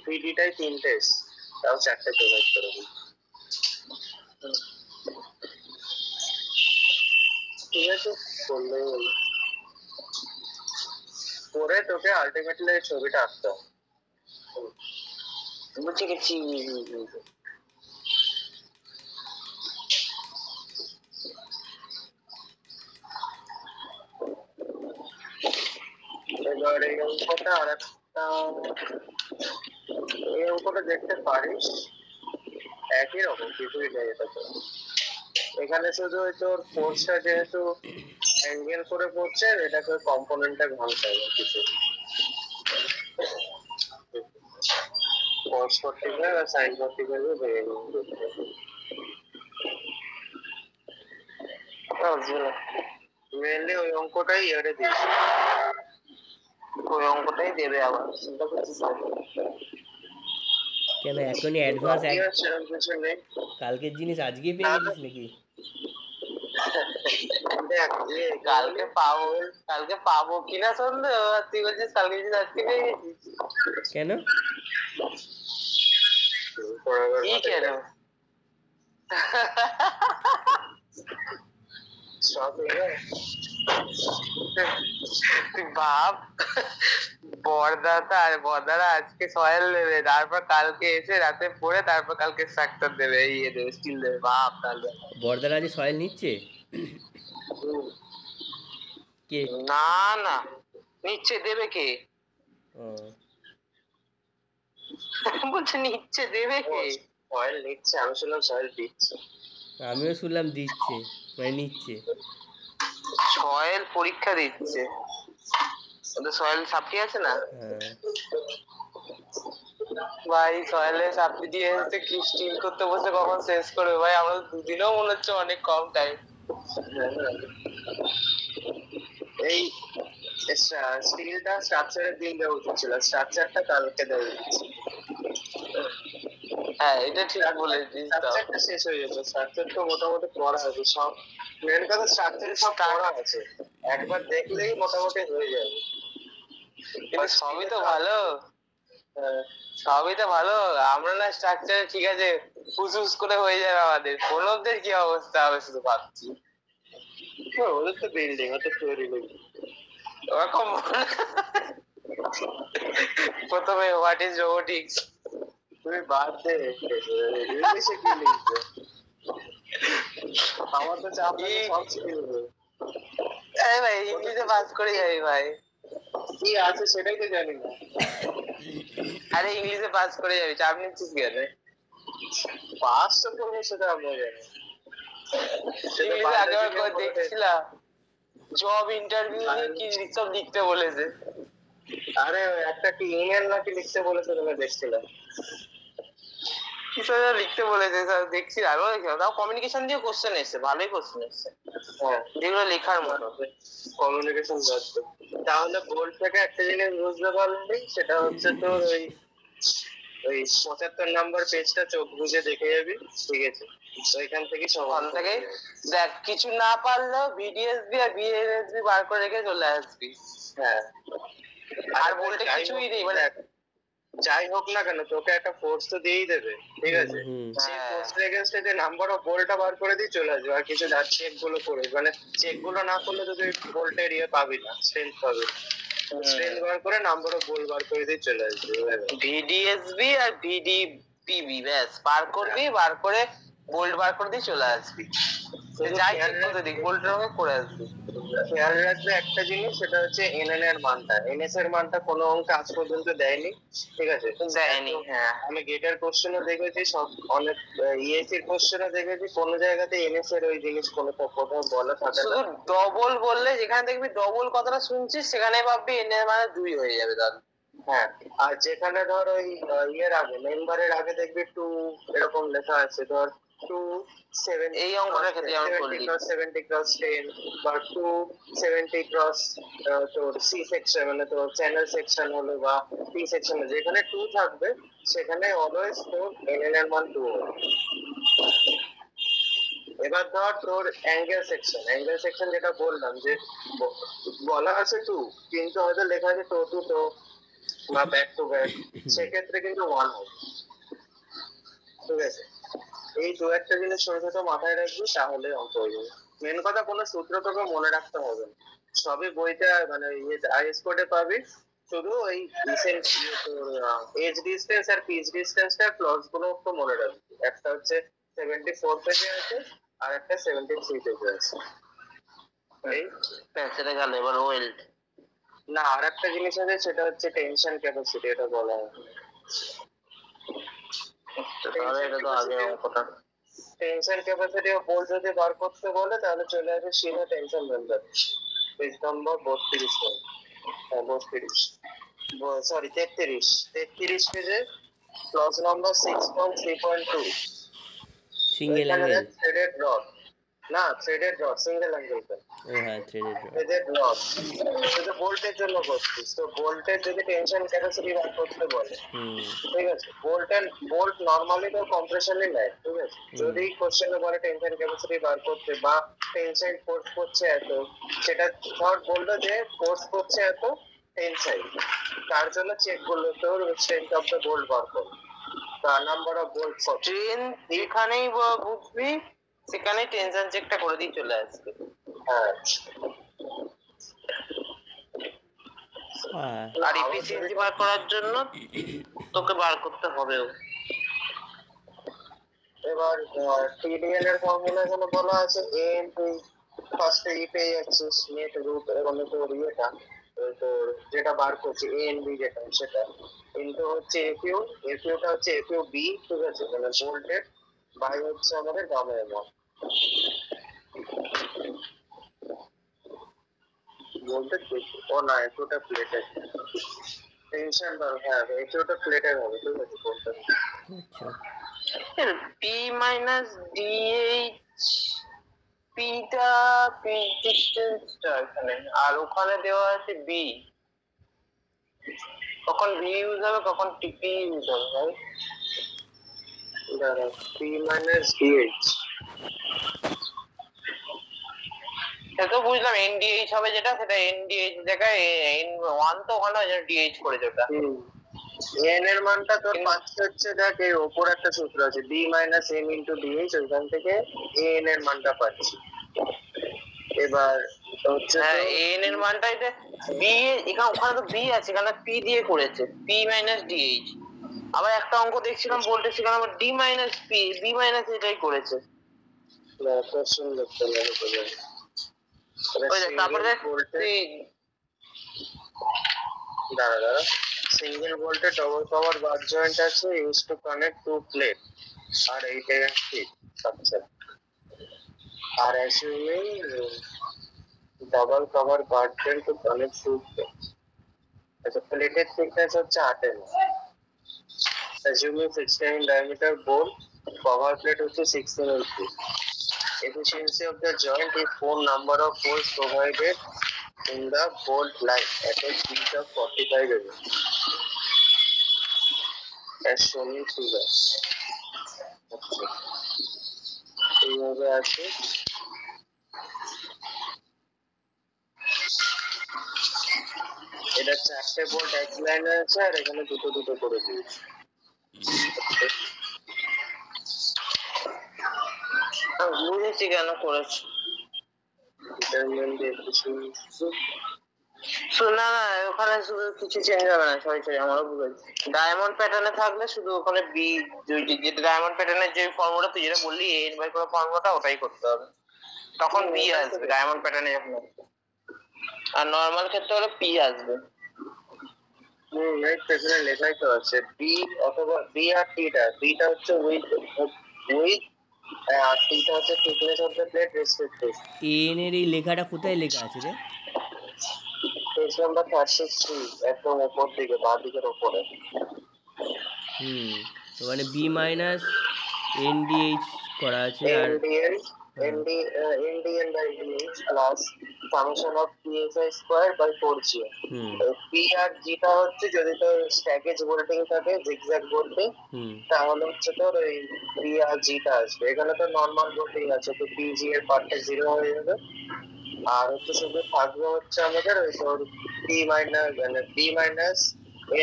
ভিডিটাই 3টে এসছে, তাও 4টে প্রোভাইড করে দিই। ঠিক আছে, করলেই হলো। করে তোকে আলটিমেটলি ছবিটা আঁকতে হবে। বুঝে গেছি। এবার এই অঙ্কটা আর একটা, এই অঙ্কটা দেখতে পারিস, একই রকম, কিছুই নেই এটাতে। এখানে শুধু ওই তোর ফোর্সটা যেহেতু অ্যাঙ্গেল করে পড়ছে, এটাকে কম্পোনেন্টটা ভাঙতে হবে কিছু। কস 45 আর সাইন 45 ভেঙে মেনলি ওই অঙ্কটাই ইয়ারে দিয়েছি। ওই অঙ্কটাই দেবে আবার, চিন্তা করছিস না? কেন এখনই অ্যাডভান্স বাকি আর সেরকম কিছু নেই। কালকের জিনিস আজকেই পেয়ে গেছিস নাকি? দেখ যে কালকে পাবো কিনা সন্দেহ, আর তুই বলছিস কালকে জিনিস আজকে পেয়ে গেছিস। কেন? কি কেন? সব হয়ে তুই ভাব, বর্দারা আজকে সয়েল দেবে, তারপর কালকে এসে রাতে পড়ে তারপর কালকে স্ট্রাকচার দেবে, ইয়ে দেবে, স্টিল দেবে। ভাব তাহলে। বর্দারা আজ সয়েল নিচ্ছে? কে? না না, নিচ্ছে, দেবে কে? ও, বলছে নিচ্ছে, দেবে কে? সয়েল নিচ্ছে, আমি শুনলাম সয়েল দিচ্ছে। আমিও শুনলাম দিচ্ছে, মানে নিচ্ছে। সয়েল পরীক্ষা দিচ্ছে, ওদের সয়েল সাপ্লি আছে না হ্যাঁ। ভাই, সয়েলে সাপ্লি দিয়ে এসে কি স্টিল করতে বসে কখন শেষ করবে ভাই? আমরা দুদিনও মনে হচ্ছে অনেক কম টাইম। এই স্টিলটা স্ট্রাকচারের দিন দেওয়া উচিত ছিল, স্ট্রাকচারটা কালকে দেওয়া উচিত ছিল। হ্যাঁ, এটা ঠিক বলেছিস। স্ট্রাকচারটা শেষ হয়ে যাবে, স্ট্রাকচার তো মোটামুটি পড়া আছে সব। মেন কথা স্ট্রাকচারে সব পড়া আছে, একবার দেখলেই মোটামুটি হয়ে যাবে। কিন্তু সবই তো ভালো, সবই তো ভালো। আমরা না স্ট্রাকচারে ঠিক আছে, হুস করে হয়ে যাবে আমাদের, প্রণবদের কি অবস্থা হবে শুধু ভাবছি। ওদের তো বিল্ডিং, ওদের তৈরি নেই। ওরকম প্রথমে হোয়াট ইজ রোবোটিক্স, তুমি বাদ দে, ইংলিশে কি লিখবে? আমার তো চাপ নেই, সব শিখে দেবে। আরে ভাই, ইংলিশে পাস করে যাবি ভাই। কি আছে সেটাই তো জানি না। আরে ইংলিশে পাস করে যাবি, চাপ নিচ্ছিস কেন? পাস তো করবো সেটা আমরা জানি। ইংলিশে আগেবার করে দেখছিলাম, জব ইন্টারভিউ কি সব লিখতে বলেছে। আরে একটা কি ইমেল নাকি লিখতে বলেছে, তুমি দেখছিলাম কি সব লিখতে বলেছে, স্যার দেখছি। আরো দেখলাম, তাও কমিউনিকেশন দিয়ে কোশ্চেন এসছে, ভালোই কোশ্চেন এসছে। হ্যাঁ, যেগুলো লেখার মতো। কমিউনিকেশন দত্ত। তাহলে বোর্ড থেকে একটা জিনিস বুঝতে পারলি, সেটা হচ্ছে তোর ওই 75 নাম্বার পেজটা চোখ বুঝে দেখে যাবি, ঠিক আছে? ওইখান থেকে ওখান থেকে দেখ, কিছু না পারলেও ভিডিএসবি আর বিএসবি বার করে রেখে চলে আসবি। হ্যাঁ, আর বলতে কিছুই নেই, মানে যাই হোক না কেন তোকে একটা ফোর্স তো দিয়েই দেবে, ঠিক আছে? সেই ফোর্সের এগেইনস্টে যে নাম্বার অফ বোল্টটা বার করে দিয়ে চলে আসবে, আর কিছু না, চেক গুলো করে, মানে চেক গুলো না করলে তো তুই বোল্টের ইয়ে পাবি না, স্ট্রেংথ পাবি না। স্ট্রেংথ বার করে নাম্বার অফ বোল্ট বার করে দিয়ে চলে আসবে। ভিডিএসবি আর ভিডিপিবি ব্যাস বার করবি, বার করে বোল্ট বার করে দিয়ে চলে আসবি। যাই চেক করতে দিক, বোল্টের রঙে করে আসবি। খেয়াল রাখবে একটা জিনিস, সেটা হচ্ছে এনএন এর মানটা, এনএস এর মানটা কোনো অঙ্কে আজ পর্যন্ত দেয়নি, ঠিক আছে? দেয়নি, হ্যাঁ। আমি গেটের কোশ্চেনও দেখেছি, সব অনেক ইএসির কোশ্চেনও দেখেছি, কোনো জায়গাতে এনএস এর ওই জিনিস কোনো কোথাও বলা থাকে না। শুধু ডবল বললে, যেখানে দেখবি ডবল কথাটা শুনছিস সেখানে ভাববি এন এর মানে 2 হয়ে যাবে তাহলে। হ্যাঁ, আর যেখানে ধর ওই ইয়ের আগে মেম্বারের আগে দেখবি 2 এরকম লেখা আছে, ধর 270, এই অঙ্কটার ক্ষেত্রে যেমন করলি 70 ক্রস 10 বা 270 ক্রস তোর সি সেকশন, মানে তোর চ্যানেল সেকশন হলো বা পি সেকশন, যেখানে 2 থাকবে সেখানে অলওয়েজ তোর এনএন এর মান 2 হবে। এবার ধর তোর অ্যাঙ্গেল সেকশন যেটা বললাম, যে বলা আছে 2 কিন্তু হয়তো লেখা আছে টো টু টো বা ব্যাক টু ব্যাক, সেক্ষেত্রে কিন্তু 1 হবে, ঠিক আছে? এই দু একটা জিনিস ছোট ছোট মাথায় রাখবি, তাহলে অঙ্ক হয়ে যাবে। মেন কথা কোনো সূত্র তোকে মনে রাখতে হবে না। সবই বইতে মানে আইএস কোডে পাবি, শুধু ওই রিসেন্ট তোর এজ ডিস্টেন্স আর পিচ ডিস্টেন্সটার ক্লজ গুলো একটু মনে রাখবি। একটা হচ্ছে 74 পেজে আছে আর একটা 73 পেজে আছে। এই সেটা গেল, এবার ওয়েল্ড। না, আর একটা জিনিস আছে, সেটা হচ্ছে টেনশন ক্যাপাসিটি, এটা বলা হয়। তাহলে এটা তো আগে অঙ্কটা। টেনশন ক্যাপাসিটি ও বোল্ট যদি বার করতে বলে তাহলে চলে আসবে সিধা টেনশন মেম্বার, পেজ নম্বর 32 হ্যাঁ 32 সরি 33 পেজে ক্লজ নাম্বার 6.3.2। সিঙ্গেল এখানে অ্যাঙ্গেল। থ্রেডেড রড, না থ্রেডেড রড সিঙ্গেল অ্যাঙ্গেল, ও হ্যাঁ, থ্রেডেড রড। থ্রেডেড রড শুধু বোল্টের জন্য করছিস, তো বোল্টের যদি টেনশন ক্যাপাসিটি বার করতে বলে, ঠিক আছে, বোল্ট নরমালি তো কম্প্রেশনই নেয়, ঠিক আছে। যদি কোশ্চেনে বলে টেনশন ক্যাপাসিটি বার করতে বা টেনশন ফোর্স করছে এত, সেটা ধর বললো যে ফোর্স করছে এত টেনশন, তার জন্য চেক করলো তোর স্ট্রেংথ অফ দ্য বোল্ট বার করো, তার নাম্বার অফ বোল্ট ট্রেন যেখানেই বুঝবি সেখানেই টেনশন চেকটা করে দিয়ে চলে আসবে। হ্যাঁ, আর এফিসিয়েন্সি বার করার জন্য তোকে বার করতে হবেও। এবার টিডিএল এর ফর্মুলা গুলো বলা আছে, এ ইনটু ফার্স্টে ই পেয়ে যাচ্ছিস নেট রুট এবং তোর ইয়েটা তোর যেটা বার করছে এ এন বি যেটা সেটা ইনটু হচ্ছে এফইউ, এফইউটা হচ্ছে এফইউ বি, ঠিক আছে, মানে ভোল্টেজ বাই হচ্ছে আমাদের গামা এমন ভোল্টেজ। ও না, এফইউটা প্লেটের টেনশন বার, হ্যাঁ এফইউটা প্লেটের হবে, ঠিক আছে ভোল্টেজ। আচ্ছা, পি মাইনাস ডিএইচ, পিটা পি ডিস্টেন্সটা এখানে, আর ওখানে দেওয়া আছে বি। কখন বি ইউজ হবে কখন টিপি ইউজ হবে ভাই? দাঁড়া, পি মাইনাস ডিএইচ, সে তো বুঝলাম এনডিএইচ হবে যেটা, সেটা এনডিএইচ জায়গায় এন ওয়ান তো ওখানে ডিএইচ করেছে ওটা। এন এর মানটা তোর পাচ্ছে হচ্ছে, দেখ এই ওপর একটা সূত্র আছে B minus M into DH, ওইখান থেকে এন এর মানটা পাচ্ছি। এবার হচ্ছে এন এর মানটাই বি, এখানে ওখানে তো বি আছে, এখানে পি দিয়ে করেছে, পি মাইনাস ডিএইচ। আবার একটা অঙ্ক দেখছিলাম ভোল্টেজ, সেখানে আবার D minus P, B minus এটাই করেছে। কোশ্চেন দেখতে হবে, তারপরে দাঁড়া single voltage double power bar joint আছে use to connect to plate আর 8 and 6 আচ্ছা, আর assuming double cover bar joint to connect to plate, আচ্ছা প্লেটের থিকনেস হচ্ছে 8 mm, অ্যাসিউমিং 16 in diameter bolt, cover plate হচ্ছে 6 mm thick, efficiency of the joint is 4 number of holes provided in the bolt line at a speed of 45 mm as shown in figure। আচ্ছা, এইভাবে আছে। এটা 4টে bolt এক লাইনে আছে আর এখানে দুটো দুটো করে দিয়েছি। বুঝেছি কেন করেছি। না না, ওখানে শুধু কিছু চেঞ্জ হবে না, সরি আমারও ভুল হয়েছে। ডায়মন্ড প্যাটার্নে থাকলে শুধু ওখানে বি, যেটা ডায়মন্ড প্যাটার্নের যে ফর্মুলা তুই যেটা বললি এ এন বাই করে ফর্মুলাটা, ওটাই করতে হবে, তখন বি আসবে ডায়মন্ড প্যাটার্নে যখন আসবে। আর নরমাল ক্ষেত্রে হলে পি আসবে। এখানে লেখাই তো আছে বি অথবা বি আর টিটা, বিটা হচ্ছে উইথ আর টিটা হচ্ছে thickness of the plate respective. N এর এই লেখাটা কোথায় লেখা আছে রে? পেজ নাম্বার 33 একদম উপর দিকে, বাঁ দিকের উপরে। ওখানে বি মাইনাস এনডিএইচ করা আছে আর NDN by DH plus summation of PSI square by 4G। P R G টা হচ্ছে যদি তোর স্ট্যাকেজ ভোল্টিং থাকে জিগজ্যাগ ভোল্টিং, তাহলে হচ্ছে তোর ওই P আর G টা আসবে। এখানে তো নরমাল ভোল্টিং আছে, তো PG এর পার্টটা 0 হয়ে যাবে, আর হচ্ছে শুধু থাকবে হচ্ছে আমাদের ওই তোর P মাইনাস মানে B minus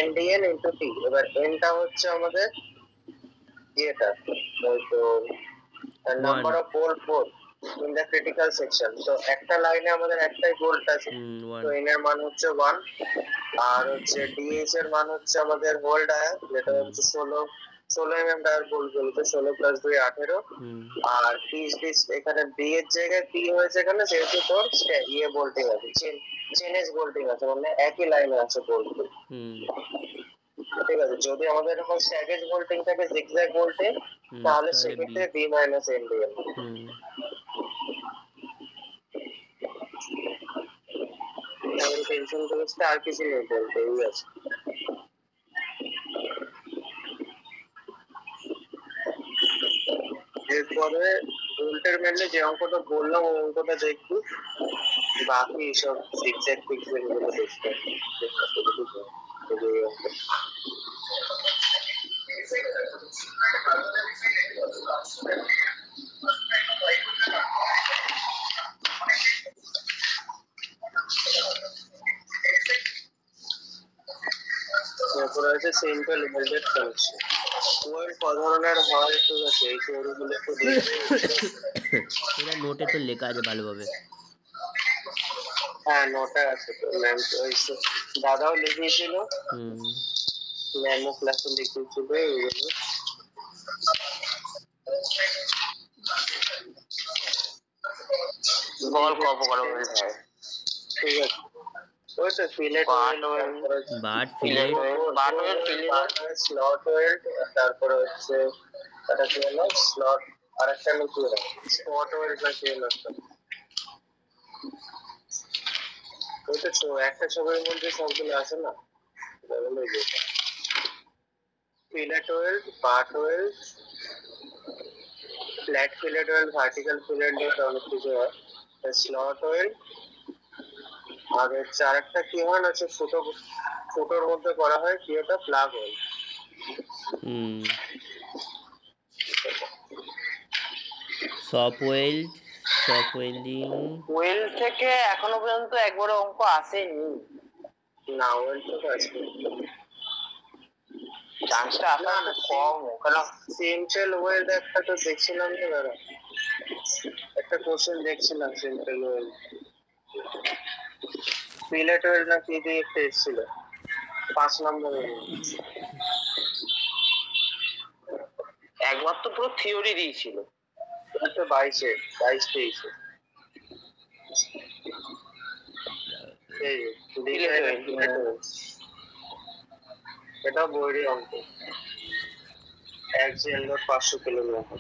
NDN into T। এবার N টা হচ্ছে আমাদের ইয়েটা ওই তো number of bolt 4, in the critical section. তো একটা লাইনে আমাদের একটাই বোল্ট আছে, তো এন এর মান হচ্ছে 1, আর হচ্ছে ডিএইচ এর মান হচ্ছে আমাদের হোল ডায়ার, যেটা হচ্ছে 16 mm ডায়ার বোল্ট বলতে 16 + 2 18। আর পিস এখানে বি এর জায়গায় পি হয়েছে এখানে, যেহেতু তোর ইয়ে বোল্টিং আছে, চেনেজ বোল্টিং আছে, মানে একই লাইনে আছে বোল্ট। ঠিক আছে, যদি আমাদের এরকম স্ট্যাগেজ বোল্টিং থাকে, জিগজ্যাগ বোল্টিং, তাহলে সেক্ষেত্রে বি মাইনাস এন দিয়ে টেনশন করতে আর কিছু নেই, বলতে এই আছে। এরপরে বোল্টের মেনলি যে অঙ্কটা বললাম ওই অঙ্কটা দেখবি, বাকি সব জিগজ্যাগ ফিক্সের গুলো দেখতে এরপরে আছে সিম্পল ওয়েল্ডেড কানেকশন। ওয়েল্ড ক ধরনের হয়, ঠিক আছে, এই থিওরিগুলো একটু দেখবে। এটা নোটে তো লেখা আছে ভালোভাবে। হ্যাঁ, নোটে আছে তো, ম্যাম দাদাও লিখিয়েছিল, ম্যামও ক্লাসে লিখিয়েছিল এইগুলো। বল ক প্রকার ওয়েল্ড হয়? ঠিক আছে, ওই তো fillet butt fillet slot weld, তারপরে হচ্ছে একটা কি হলো স্লট, আর একটা কি হলো স্পট ওয়েল্ড না কি হলো, ওই তো একটা ছবির মধ্যে সবগুলো আছে না, fillet weld, butt weld, flat fillet weld, vertical fillet weld, অনেক কিছু হয়, স্লট ওয়েল্ড। আর হচ্ছে আরেকটা কি হয় না, হচ্ছে ফুটোর মধ্যে করা হয় কি, ওটা প্লাগ ওয়েল্ড। সপ ওয়েল্ডিং। ওয়েল্ড থেকে এখনো পর্যন্ত একবারও অঙ্ক আসেনি। না, ওয়েল্ড থেকে আসবে, চান্সটা আসা না কম, কারণ সিম্পল ওয়েল্ড একটা তো দেখছিলাম তো দাদা, একটা কোশ্চেন দেখছিলাম সিম্পল ওয়েল্ড, ফিলেট ওয়েল্ড না কি দিয়ে একটা এসেছিল 5 নম্বরে, একবার তো পুরো থিওরি দিয়েছিল, তো 22-23 এই এটা বইয়েরই অঙ্ক, 1/500 কিলোমিটার।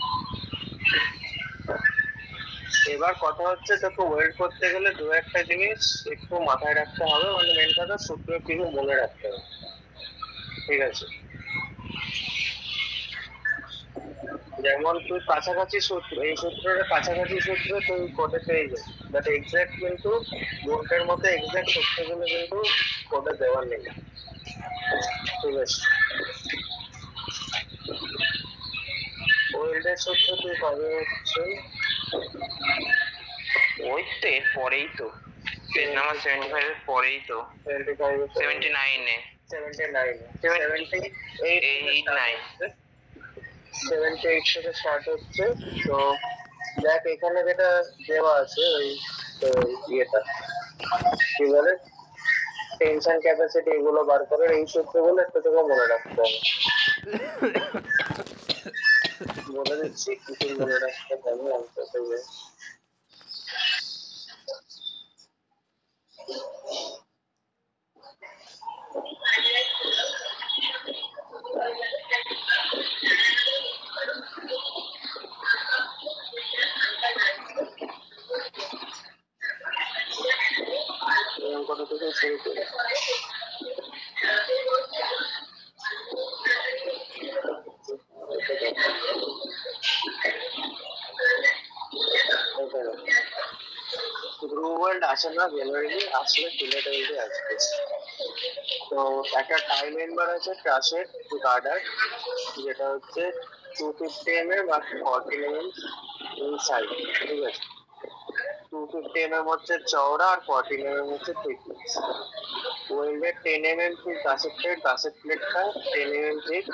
এবার কথা হচ্ছে, তোকে ওয়েল্ড করতে গেলে দু একটা জিনিস একটু মাথায় রাখতে হবে, মানে মেন কথা সূত্র কিছু মনে রাখতে হবে, ঠিক আছে। যেমন তুই কাছাকাছি সূত্র, এই সূত্রের কাছাকাছি সূত্র তুই কোডে পেয়ে যাবি, বাট এক্সাক্ট কিন্তু বোল্টের মতো এক্সাক্ট সূত্রগুলো কিন্তু কোডে দেওয়ার নেই, ঠিক আছে। ওয়েল্ডের সূত্র তুই পাবে হচ্ছে ওই তো এর পরেই তো পেজ নাম্বার 75 এর পরেই তো 79 এ 78 থেকে স্টার্ট হচ্ছে। তো দেখ এখানে যেটা দেওয়া আছে ওই ইয়েটা কি বলে টেনশন ক্যাপাসিটি, এগুলো বার করে এই সূত্রগুলো একটু তোকে মনে রাখতে হবে, বলে দিচ্ছি কিছু মনে রাখতে হবে অন্তত। অঙ্কটা থেকে শুরু করি। গ্রু ওয়ার্ল্ড আসে না জেনারেলি, আসলে ফিলেট ওয়েল্ডে আসবে। তো একটা টাইম মেম্বার আছে ট্রাসের গার্ডার, যেটা হচ্ছে 250 mm বা 40 mm ইনসাইড, ঠিক আছে। 250 mm হচ্ছে চওড়া আর 40 mm হচ্ছে থিকনেস। ওয়েল্ডের 10 mm ঠিক গাছের প্লেটটা 10 mm ঠিক,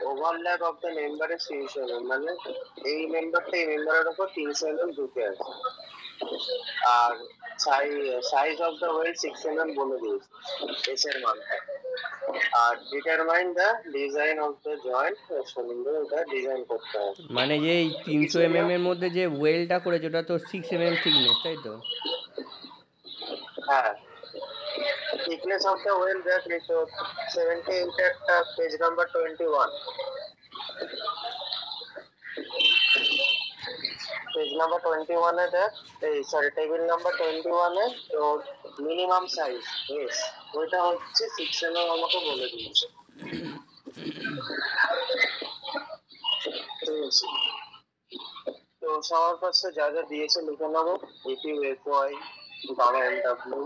ও ওভারল্যাপ অফ দ্য মেম্বারের 300 mm, মানে এই মেম্বারটা এই মেম্বারের উপর 300 mm ঢুকে আছে। আর size of the weld 6 mm বলে দিয়েছে এস এর মানটা। আর determine the design of the joint, সুন্দর এটা ডিজাইন করতে হবে। মানে যে এই 300 mm এর মধ্যে যে ওয়েলটা করেছে ওটা তো 6 mm থিকনেস, তাই তো? হ্যাঁ, thickness of the well দেখ লিখতে 78 একটা পেজ নাম্বার 21, পেজ নাম্বার 21 এ দেখ, এই সরি টেবিল নাম্বার 21 এ তো মিনিমাম সাইজ এস ওইটা হচ্ছে 6 mm আমাকে বলে দিয়েছে। ঠিক আছে, তো সবার কাছে যা যা দিয়েছে লিখে নেবো, এপি ওয়াই বাবা এমডব্লিউ।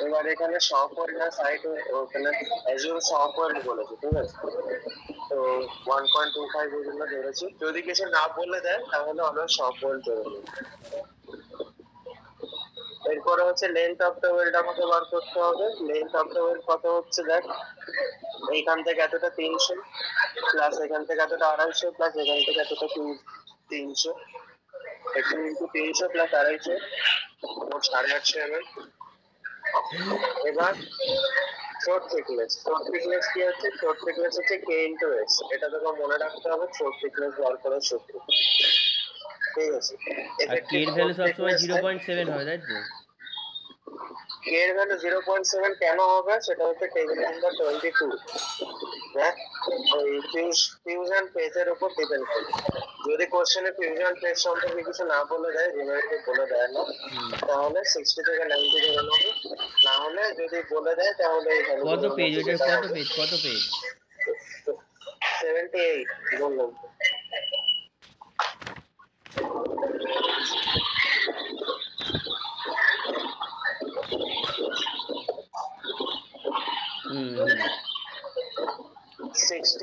এবার এখানে সফটওয়্যার না সাইট ওখানে অ্যাজুর সফটওয়্যার বলেছে, ঠিক আছে, তো 1.25 এগুলো ধরেছি। যদি কিছু না বলে দেয় তাহলে আমরা সফটওয়্যার ধরে নেব। এরপরে হচ্ছে লেন্থ অফ দ্য ওয়েল্ড আমাকে বার করতে হবে। লেন্থ অফ দ্য ওয়েল্ড কত হচ্ছে দেখ, এইখান থেকে এতটা 300 প্লাস এখান থেকে এতটা 250 প্লাস এখান থেকে এতটা 300, একটু ইন্টু 300 প্লাস 250 মোট 850 mm। এবার থ্রোট থিকনেস, কি হচ্ছে? থ্রোট থিকনেস হচ্ছে কে ইন্টু এস, এটা তোকে মনে রাখতে হবে থ্রোট থিকনেস বার করার সূত্র। ঠিক আছে, আর কে এর ভ্যালু সবসময় 0.7 হবে, তাই তো? কে এর ভ্যালু 0.7 কেন হবে সেটা হচ্ছে টেবিল নাম্বার 22, দেখ ওই ফিউশন পেজের উপর ডিপেন্ড করে। যদি কোশ্চেনে ফিউশন পেজ সম্পর্কে কিছু না বলে দেয়, জেনারেলি বলে দেয় না, তাহলে 60 থেকে 90 ধরে নেবো। না হলে যদি বলে দেয় তাহলে এই ভ্যালু কত পেজ ওইটার, কত পেজ? 78 বললাম। হুম 60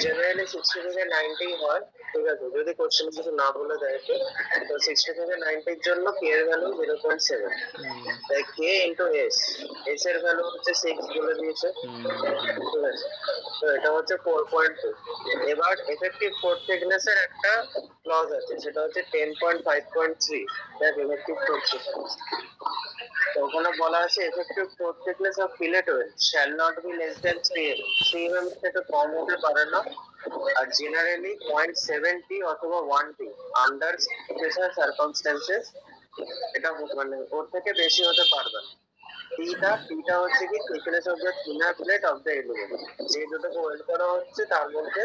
জেনারেলি 60 থেকে 90 হয়, ঠিক আছে, যদি কোশ্চেন কিছু না বলে দেয় তো 60 থেকে 90 এর জন্য কে এর ভ্যালু 0.7, তাই কে ইনটু এস, এস এর ভ্যালু হচ্ছে 6 বলে দিয়েছে, ঠিক আছে, তো এটা হচ্ছে 4.2। এবার এফেক্টিভ ফোর্থ থিকনেস এর একটা ক্লজ আছে, সেটা হচ্ছে 10.5.3, দেখ এফেক্টিভ ফোর্থ থিকনেস। তো ওখানে বলা আছে effective throat thickness of fillet weld shall not be less than 3 mm থেকে কম হতে পারে না, আর জেনারেলি 0.70 অথবা 1t আন্ডার স্পেশাল সার্কামস্ট্যান্সেস, এটা মানে ওর থেকে বেশি হতে পারবে না। টিটা হচ্ছে কি thickness of the thinner plate of the element, যে দুটোকে ওয়েল্ড করা হচ্ছে তার মধ্যে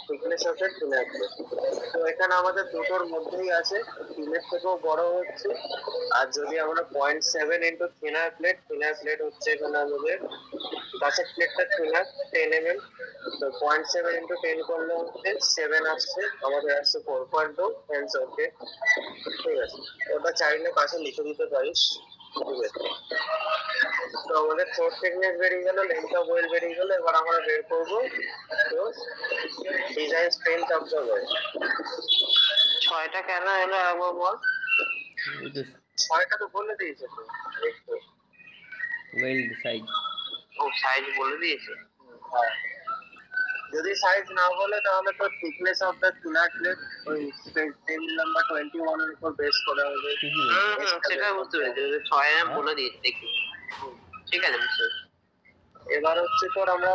thickness of the thinner plate. তো এখানে আমাদের দুটোর মধ্যেই আছে, থিনের থেকেও বড় হচ্ছে। আর যদি আমরা 0.7 ইন্টু থিনার প্লেট হচ্ছে এখানে আমাদের গাছের প্লেটটা থিনার 10 mm, তো 0.7 ইন্টু 10 করলে হচ্ছে 7 আসছে, আমাদের আসছে 4.2 হেন্স ওকে। ঠিক আছে, ওটা চাইলে পাশে লিখে দিতে পারিস, ঠিক আছে। তো আমাদের ফোর্থ থিকনেস বেরিয়ে গেল, লেন্থ অফ ওয়েল বেরিয়ে গেল। এবার আমরা বের করবো তো design strength of the weld. 6টা কেন এলো একবার বল? ওই তো 6টা তো বলে দিয়েছে তো, ওয়েল্ড সাইজ। ও সাইজ বলে দিয়েছে, হ্যাঁ। যদি সাইজ না বলে তাহলে তো thickness of the thinner plate ওই টেবিল নাম্বার 21 এর উপর বেস করা হবে। সেটা বুঝতে পেরেছি, 6 এম বলে দিয়েছে দেখি, ঠিক আছে বুঝতে পেরেছি। এবার হচ্ছে তোর আমরা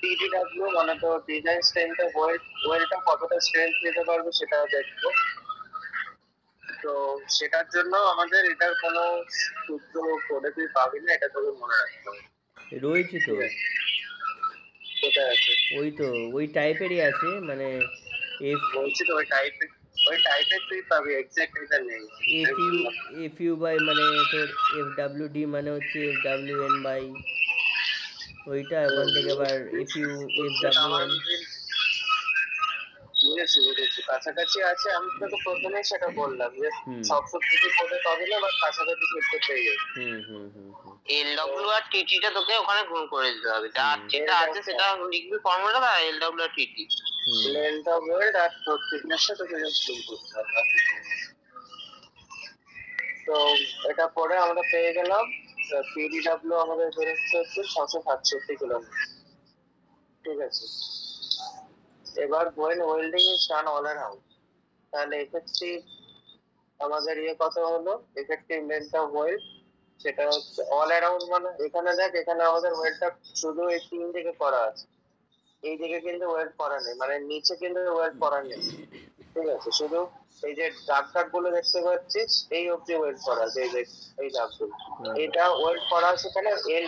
টিডিডব্লিউ মানে তো ডিজাইন স্ট্রেংথ অফ ওয়েলটা কতটা স্ট্রেংথ নিতে পারবে সেটা দেখবো। তো সেটার জন্য আমাদের এটার কোনো সূত্র করে তুই পাবি না, এটা তোকে মনে রাখতে হবে। রয়েছে তো, কোথায় আছে? ওই তো ওই টাইপেরই আছে, মানে এফ বলছি তো ওই টাইপের তুই পাবি, এক্সাক্ট এটা নেই। এফ ইউ বাই মানে তোর এফ ডাব্লিউ ডি মানে হচ্ছে এফ ডাব্লিউ এন বাই ওইটা, ওখান থেকে আবার F U F W N. বুঝেছি, কাছাকাছি আছে। আমি তোকে প্রথমে সেটা বললাম যে সব সূত্র কোডে পাবি না, বা কাছাকাছি সূত্র পেয়ে যাবি। এলডব্লিউ আর টিটিটা তোকে ওখানে গুণ করে দিতে হবে, যেটা আছে সেটা লিখবি ফর্মুলাটা, আর এলডব্লিউ আর টিটি লেন্থ অফ ওয়েল্ড আর থিকনেসটা তোকে জাস্ট গুণ করতে হবে। তো এটা পরে আমরা পেয়ে গেলাম পিডিডব্লিউ আমাদের বেরোচ্ছে হচ্ছে 667 কিলোমিটার, ঠিক আছে। এবার when welding is done all around, তাহলে এফেক্টিভ আমাদের কত হলো, এফেক্টিভ লেন্থ অফ ওয়েল্ড সেটা হচ্ছে অল অ্যারাউন্ড, মানে এখানে দেখ এখানে আমাদের ওয়েল্ডটা শুধু এই 3 দিকে করা আছে, এই দিকে কিন্তু ওয়েল্ড করা নেই, মানে নিচে কিন্তু ওয়েল্ড করা নেই, ঠিক আছে? শুধু এই যে দাগ দাগ গুলো দেখতে পাচ্ছিস এই অব্দি ওয়েল্ড করা আছে, এই যে এই দাগগুলো, এটা ওয়েল্ড করা আছে। এখানে এল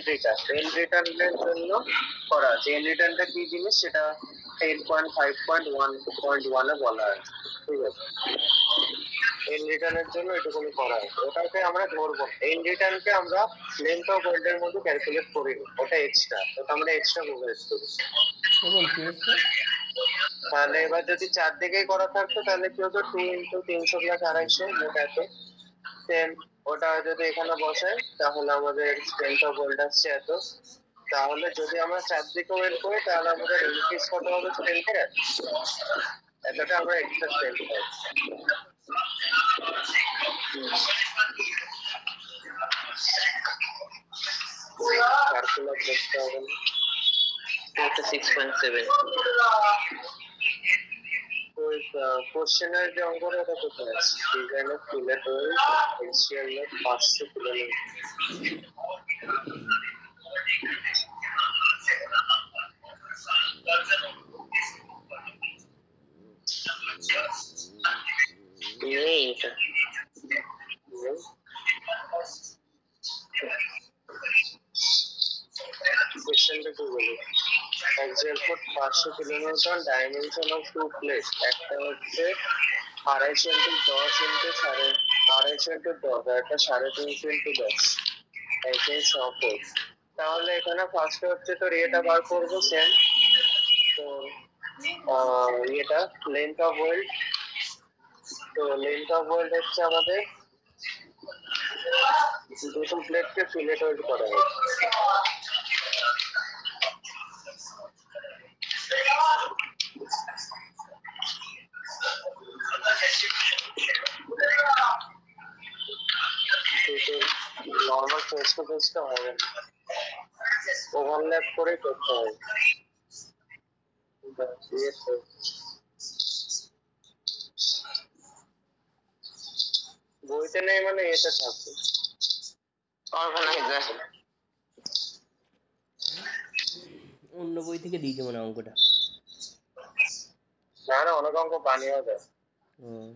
রিটার্নের জন্য করা আছে। এল রিটার্নটা কি জিনিস সেটা 10.5.1.1 এ বলা আছে, ঠিক আছে? এন রিটার্নের জন্য এটুকুনি করা আছে, ওটাকে আমরা ধরবো। এন রিটার্নকে আমরা লেন্থ অফ ওয়েল্ডের মধ্যে ক্যালকুলেট করিনি, ওটা এক্সট্রা, ওটা আমরা এক্সট্রা ক্যালকুলেট করি। কেমন কি এসছে? তাহলে এবার যদি চারদিকেই করা থাকতো তাহলে কি হতো, 2 ইন্টু 300 প্লাস 250 যেটা আছে সেম, ওটা যদি এখানে বসাই তাহলে আমাদের লেন্থ অফ ওয়েল্ড আসছে এত। তাহলে যদি আমরা চারদিকে ওয়েল্ড করি তাহলে আমাদের ইনক্রিজ কত হবে স্ট্রেংথের, এতটা আমরা এক্সট্রা স্ট্রেংথ পাই। ক্যালকুলেট করতে হবে না। এটা 6.7 ওই কোশ্চেনের যে অঙ্কটা ওটা কোথায় আছে? ডিজাইন অফ ফিলেট ওয়েল এনসিএল এর 500 কিলোমিটার। নেই এটা। কোশ্চেনটা কি বলে, example for 500 kilometre dimension of two plate, একটা হচ্ছে 250 ইন্টু 10 ইন্টু 250 ইন্টু 10, আর একটা 350 ইন্টু 10, একই সব। তাহলে এখানে ফার্স্ট হচ্ছে তোর এটা বার করবো সেম, তো এটা লেন্থ অফ ওয়েল্ড, তো লেন্থ অফ ওয়েল্ড হচ্ছে আমাদের দুটো প্লেটকে ফিলেট ওয়েল্ড করা হয়েছে। নর্মাল ফেস টু ফেসটা হবে না, ওভারল্যাপ করে করতে হবে। বইতে নেই মানে এটা থাকবে। অর্গানাইজার অন্য বই থেকে দিয়েছে মনে হয় অঙ্কটা। না না, অনেক অঙ্ক বানিয়ে দেয়। হুম।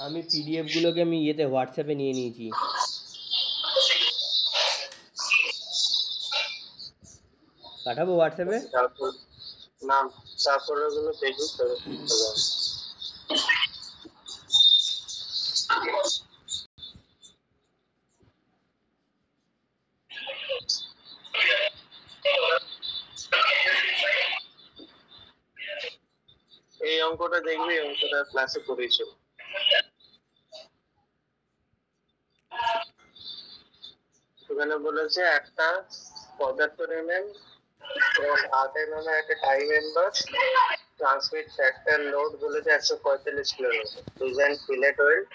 আমি পিডিএফ গুলোকে আমি ইয়েতে হোয়াটসঅ্যাপে নিয়ে নিয়েছি। পাঠাবো হোয়াটসঅ্যাপে? তারপর নাম তারপরে ওগুলো দেখি তো। এই অঙ্কটা দেখবি, এই অঙ্কটা ক্লাসে করেছিল। এখানে বলেছে একটা 75 mm এবং 8 mm একটা tie member transmit factor load বলেছে 145 kilometre, design fillet weld,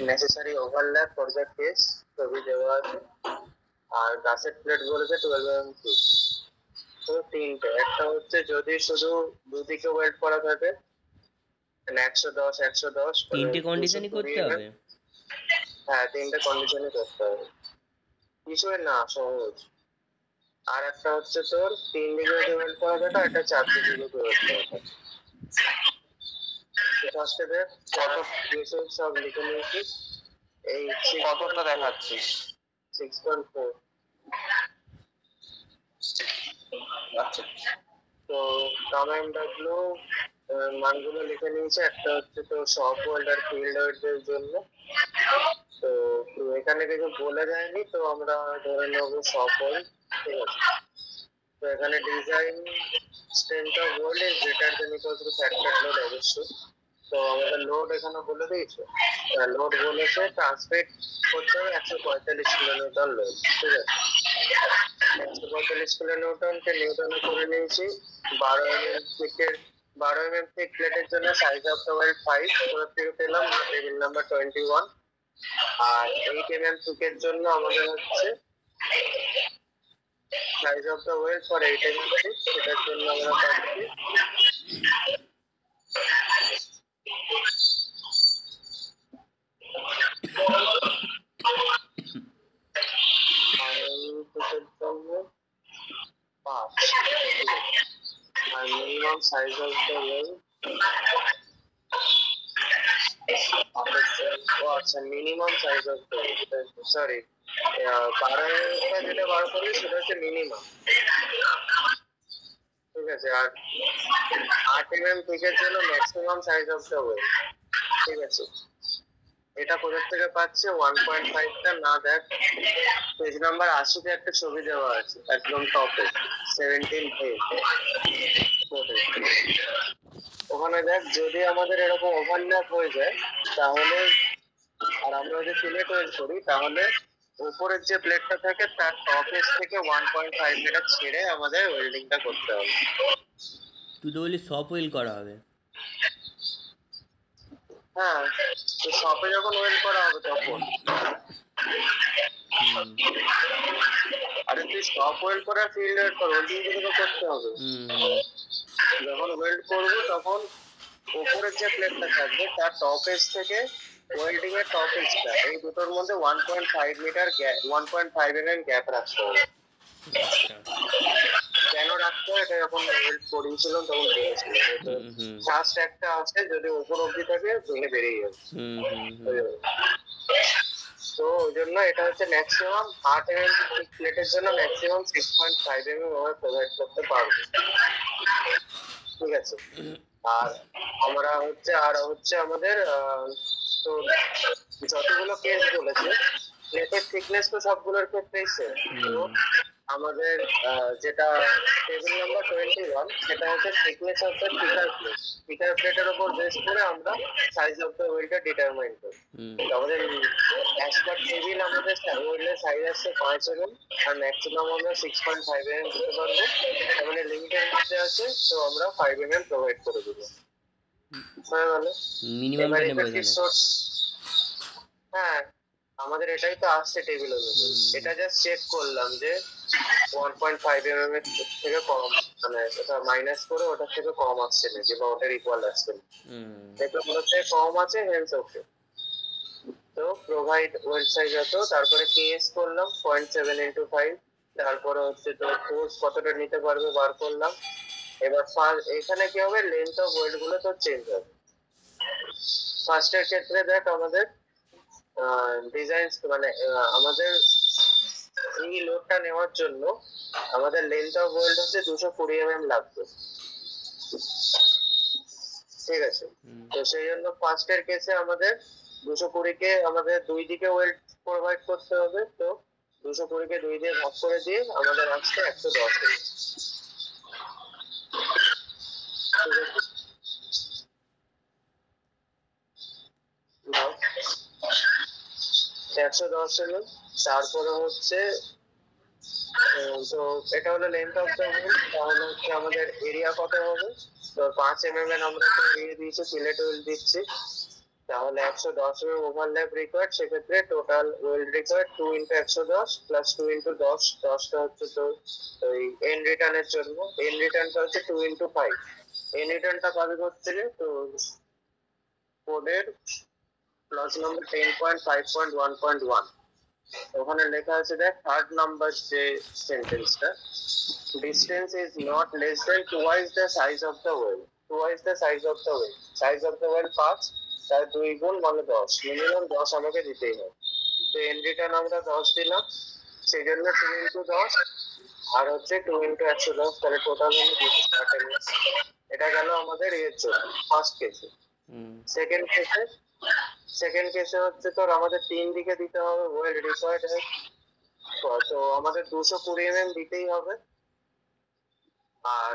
necessary overlap for the case, ছবি দেওয়া আছে। আর গাছের প্লেট বলেছে 12 mm পিচ। তো তিনটে, একটা হচ্ছে যদি শুধু দুদিকে ওয়েল্ড করা থাকে 110 তিনটে কন্ডিশনই করতে হবে? হ্যাঁ, তিনটে কন্ডিশনই করতে হবে, কিছুই না, সহজ। আর একটা হচ্ছে তোর 3 দিকে ওয়েল্ড করা থাকে, একটা 4 দিকে ওয়েল্ড করা থাকে। ফার্স্টে দেখ কত কেসের সব লিখে নিয়েছি। এই কতটা দেখাচ্ছিস? 6.4। আচ্ছা, তো কমেন্টগুলো মানগুলো লিখে নিয়েছে। একটা হচ্ছে তো শপ ওয়েল্ড আর ফিল্ড ওয়েল্ডের জন্য, তো এখানে কিছু বলে দেয়নি, তো আমরা ধরে নেবো সফল। ঠিক আছে, তো এখানে design strength of weld is greater than equal to factor load অবশ্যই। তো আমাদের লোড এখানে বলে দিয়েছে, লোড বলেছে ট্রান্সমিট করতে হবে 145 কিলোনিউটন লোড। ঠিক আছে, 145 কিলোনিউটনকে নিউটনে করে নিয়েছি। 12 mm থিক প্লেটের জন্য সাইজ অফ দ্য ওয়েল্ড 5 কোথা থেকে পেলাম, টেবিল নাম্বার 21। আর 8 mm থিকের জন্য আমাদের হচ্ছে size of the weld for 8 mm thick, সেটার জন্য আমরা পাচ্ছি minimum size of the well, আচ্ছা minimum size of the well, sorry 12 যেটা বার করলি সেটা হচ্ছে মিনিমাম। ঠিক আছে, আর 8 mm পিকের জন্য maximum size of the well। ঠিক আছে, এটা কোথা থেকে পাচ্ছে 1.5 টা না, দেখ পেজ নাম্বার 80 তে একটা ছবি দেওয়া আছে একদম টপে 17A ওখানে দেখ, যদি আমাদের এরকম ওভারল্যাপ হয়ে যায় তাহলে, আর আমরা যদি সিলেক্ট ওয়েল্ড করি তাহলে উপরের যে প্লেটটা থাকে তার টপ এজ থেকে 1.5 মিটার ছেড়ে আমাদের ওয়েল্ডিংটা করতে হবে। তুই তো বলি সফট ওয়েল করা হবে। হ্যাঁ, তো শপে যখন ওয়েল্ড করা হবে তখন, আরে তুই শপ ওয়েল্ড করা ফিল্ড ওয়েল্ড কর, ওয়েল্ডিং কিন্তু করতে হবে। যখন ওয়েল্ড করবো তখন উপরের যে প্লেটটা থাকবে তার টপ এজ থেকে ওয়েল্ডিং এর টপ এজটা, এই দুটোর মধ্যে 1.5 মিটার গ্যাপ, 1.5 mm গ্যাপ রাখতে হবে। কেন রাখতে হয় এটা যখন ওয়েল্ড করিয়েছিলাম তখন বলেছিলাম, ফার্স্ট একটা আছে যদি উপর অব্দি থাকে ভেঙে বেরিয়ে যাবে। তো ওই জন্য এটা হচ্ছে ম্যাক্সিমাম 8 mm প্লেটের জন্য ম্যাক্সিমাম 6.5 mm আমরা প্রোভাইড করতে পারবো। ঠিক আছে, আর আমরা হচ্ছে আমাদের তো যতগুলো কেস বলেছে প্লেটের থিকনেস তো সবগুলোর ক্ষেত্রেই সেম। তো আমাদের যেটা টেবিল নাম্বার 21 সেটা হচ্ছে থিকনেস অফ দ্য থিকার প্লেটের উপর বেস করে আমরা সাইজ অফ দ্য ওয়েলটা ডিটারমাইন করি। আমাদের অ্যাজ পার টেবিল আমাদের ওয়েলের সাইজ আছে 5 mm আর ম্যাক্সিমাম আমরা 6.5 mm দিতে পারবো, মানে লিমিটের মধ্যে আছে, তো আমরা 5 mm প্রোভাইড করে দেবো। মিনিমামটা নেব এখানে। হ্যাঁ, আমাদের এটাই তো আসছে টেবিল অনুযায়ী, এটা জাস্ট চেক করলাম যে 1.5 mm এর থেকে কম, মানে এটা মাইনাস করে ওটার থেকে কম আসছে নাকি বা ওটার ইকুয়াল আসছে না, এটা ওটার থেকে কম আছে, হেন্স ওকে। তো প্রোভাইড ওয়েল্ড সাইজ হত, তারপরে কেএস করলাম 0.7 into 5, তারপরে হচ্ছে তো ফোর্স কতটা নিতে পারবে বার করলাম। এবার এখানে কি হবে, লেন্থ অফ ওয়েল্ড গুলো তো চেঞ্জ হবে। ফার্স্টের ক্ষেত্রে দেখ আমাদের ডিজাইন, মানে আমাদের এই লোডটা নেওয়ার জন্য আমাদের লেন্থ অফ ওয়েল্ড হচ্ছে 220 mm লাগবে। ঠিক আছে, তো সেই জন্য ফার্স্টের কেসে আমাদের 220 কে আমাদের দুই দিকে ওয়েল্ড প্রোভাইড করতে হবে। তো 220 কে 2 দিয়ে ভাগ করে দিয়ে আমাদের আসছে 110 mm। ঠিক আছে, 110 mm। তারপরে হচ্ছে তো এটা হলো লেন্থ অফ দ্য ওয়েল্ড, তাহলে হচ্ছে আমাদের এরিয়া কত হবে, তো 5 mm এর আমরা তো এরিয়া দিয়েছি, সিলেট ওয়েল্ড দিচ্ছি, তাহলে 110 mm ওভারল্যাপ রিকোয়ার্ড, সেক্ষেত্রে total weld required 2 into 110 plus 2 into 10, 10টা হচ্ছে তো ওই এন রিটার্নের জন্য, এন রিটার্নটা হচ্ছে 2 into 5। এন রিটার্নটা পাবে হচ্ছে তো কোডের ক্লজ নাম্বার 10.5.1.1, ওখানে লেখা আছে দেখ থার্ড নাম্বার যে সেন্টেন্সটা, distance is not less than twice the size of the well, twice the size of the well, size of the well 5, তার 2 গুণ মানে 10, মিনিমাম 10 আমাকে দিতেই হবে। তো এন রিটার্ন আমরা 10 দিলাম, সেই জন্য 2 into 10 আর হচ্ছে 2 into 110, তাহলে টোটাল হলো 260 mm। এটা গেল আমাদের এর জন্য ফার্স্ট কেসে। সেকেন্ড কেসে সেকেন্ড কেসে হচ্ছে তোর আমাদের 3 দিকে দিতে হবে ওয়েল রিকোয়ার্ড। তো আমাদের 220 দিতেই হবে। আর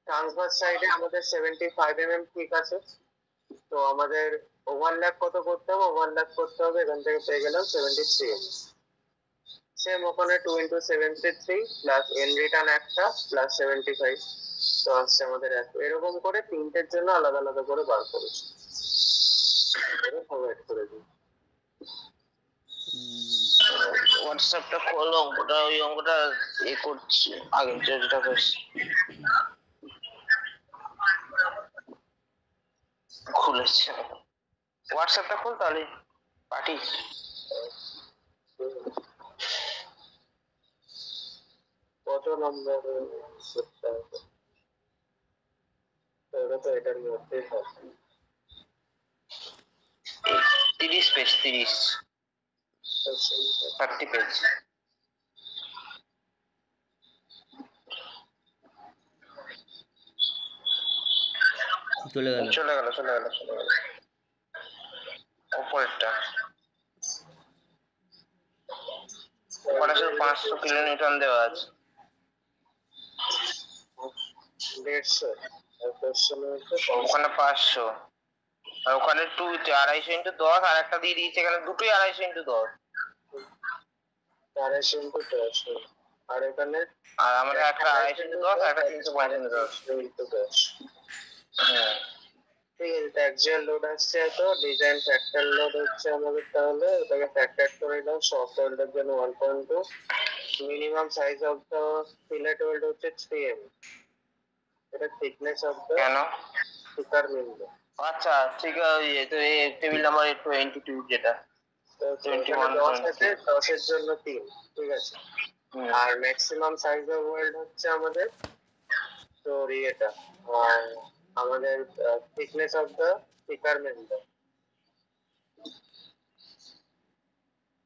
ট্রান্সভার্স সাইডে আমাদের 75 ঠিক আছে। তো আমাদের ওভারল্যাপ কত করতে হবে? ওভারল্যাপ করতে হবে, এখান থেকে পেয়ে গেলাম 73 সেম ওখানে 2 ইন্টু 73 প্লাস এন রিটার্ন একটা প্লাস 75। তো আসছে আমাদের এরকম করে তিনটের জন্য আলাদা আলাদা করে বার করেছি। ফরওয়ার্ড করে দিই। হোয়াটসঅ্যাপটা খোলো, অঙ্কটা ওই অঙ্কটা করছি আগের যেটা করছি। খুলেছে হোয়াটসঅ্যাপটা খোল তাহলে পাঠিস। কত নম্বর? ওটা তো এটার মধ্যেই থাকে। 30 পেজ, 30 পেজ। চলে গেল। উপরেরটা ওখানে শুধু 500 কিলোনিউটন দেওয়া আছে। 150 আর 150 ওখানে 500 আর ওখানে 250 ইন্টু 10 আর একটা দিয়ে দিয়েছে এখানে দুটোই 250 ইন্টু 10 250 ইন্টু 10 আর এখানে আর আমাদের একটা 250 ইন্টু 10 আর একটা 305 ইন্টু 10। ইন্টু 10। হ্যাঁ ঠিক আছে, অ্যাকচুয়াল লোড আসছে তো ডিজাইন ফ্যাক্টর লোড হচ্ছে আমাদের, তাহলে ওটাকে ফ্যাক্টর করে দাও। সফট ওয়েল্ডের জন্য 1.2, minimum size of the fillet weld হচ্ছে 3 mm, এটা থিকনেস অফ দ্য কেন? সুতার মিলবে। আচ্ছা ঠিক আছে, তো এই টেবিল নাম্বার 22 যেটা 21 10 আছে, 10 এর জন্য 3, ঠিক আছে। আর ম্যাক্সিমাম সাইজ অফ ওয়েল্ড হচ্ছে আমাদের তোর এটা আমাদের thickness of the thicker member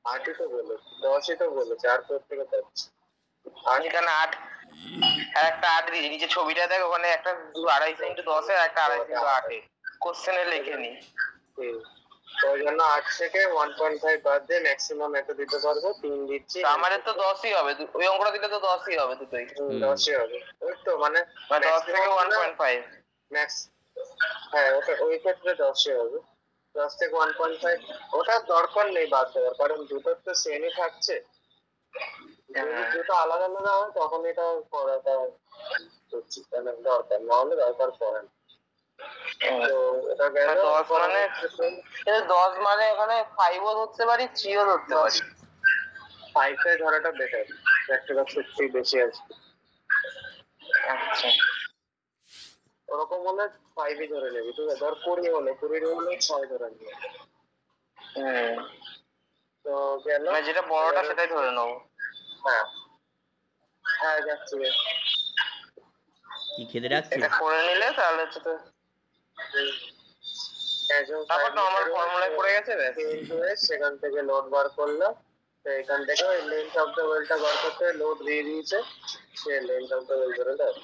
8ই তো বলো, 10ই তো বলো, 4 থেকে 10। আর এখানে 8 আর একটা 8 দিয়ে নিচে ছবিটা দেখ, ওখানে একটা 250 ইন্টু 10 এর একটা 250 ইন্টু 8 এ কোশ্চেনে লেখে নি। ওই জন্য 8 থেকে 1.5 বাদ দিয়ে ম্যাক্সিমাম এত দিতে পারবো, 3 দিচ্ছি। আমাদের তো 10ই হবে, ওই অঙ্কটা দিলে তো 10ই হবে দুটোই। 10ই হবে, ওই তো মানে 10 থেকে 1.5 ম্যাক্স। হ্যাঁ ওটা ওই ক্ষেত্রে 10ই হবে, 10 থেকে 1.5। ওটা দরকার নেই বাদ দেওয়ার, কারণ দুটোর তো সেমই থাকছে। যদি দুটো আলাদা আলাদা হয় তখন এটা করাটা দরকার, না হলে দরকার পড়ে না। তো এটা গেল 10 মানে 10 মানে এখানে 5 ও ধরতে পারি 3 ও ধরতে পারি। 5 এ ধরাটা বেটার, প্র্যাকটিক্যাল সত্যি বেশি আছে। আচ্ছা ওরকম হলে 5ই ধরে নেবি, ঠিক আছে। ধর 20 হলে 6 ধরে নিবি। তো গেল, যেটা বড়টা সেটাই ধরে নেবো। হ্যাঁ হ্যাঁ যাচ্ছি। কি খেতে রাখছিস? এটা করে নিলে তাহলে হচ্ছে তো তারপর নরমাল ফর্মুলায় পড়ে গেছে ব্যাস। সেখান থেকে লোড বার করলো, তো এখান থেকে ওই লেন্থ অফ দ্য ওয়েলটা বার করতে লোড দিয়ে দিয়েছে, সে লেন্থ অফ দ্য ওয়েল ধরে দেয়।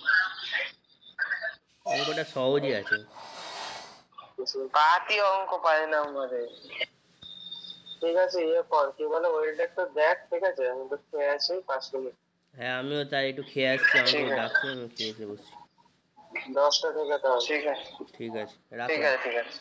অঙ্কটা সহজই আছে। পাতি অঙ্ক পায় না আমাদের। ঠিক আছে, ইয়ে কর, কি বলে ওয়েলটা একটু দেখ, ঠিক আছে। আমি তো খেয়ে আছি 5 মিনিট। হ্যাঁ আমিও তাই একটু খেয়ে আসছি, আমাকে ডাকছে, আমি খেয়ে এসে বসছি। 10টা থেকে তাও। ঠিক আছে ঠিক আছে, ঠিক রাখলাম। আছে ঠিক আছে।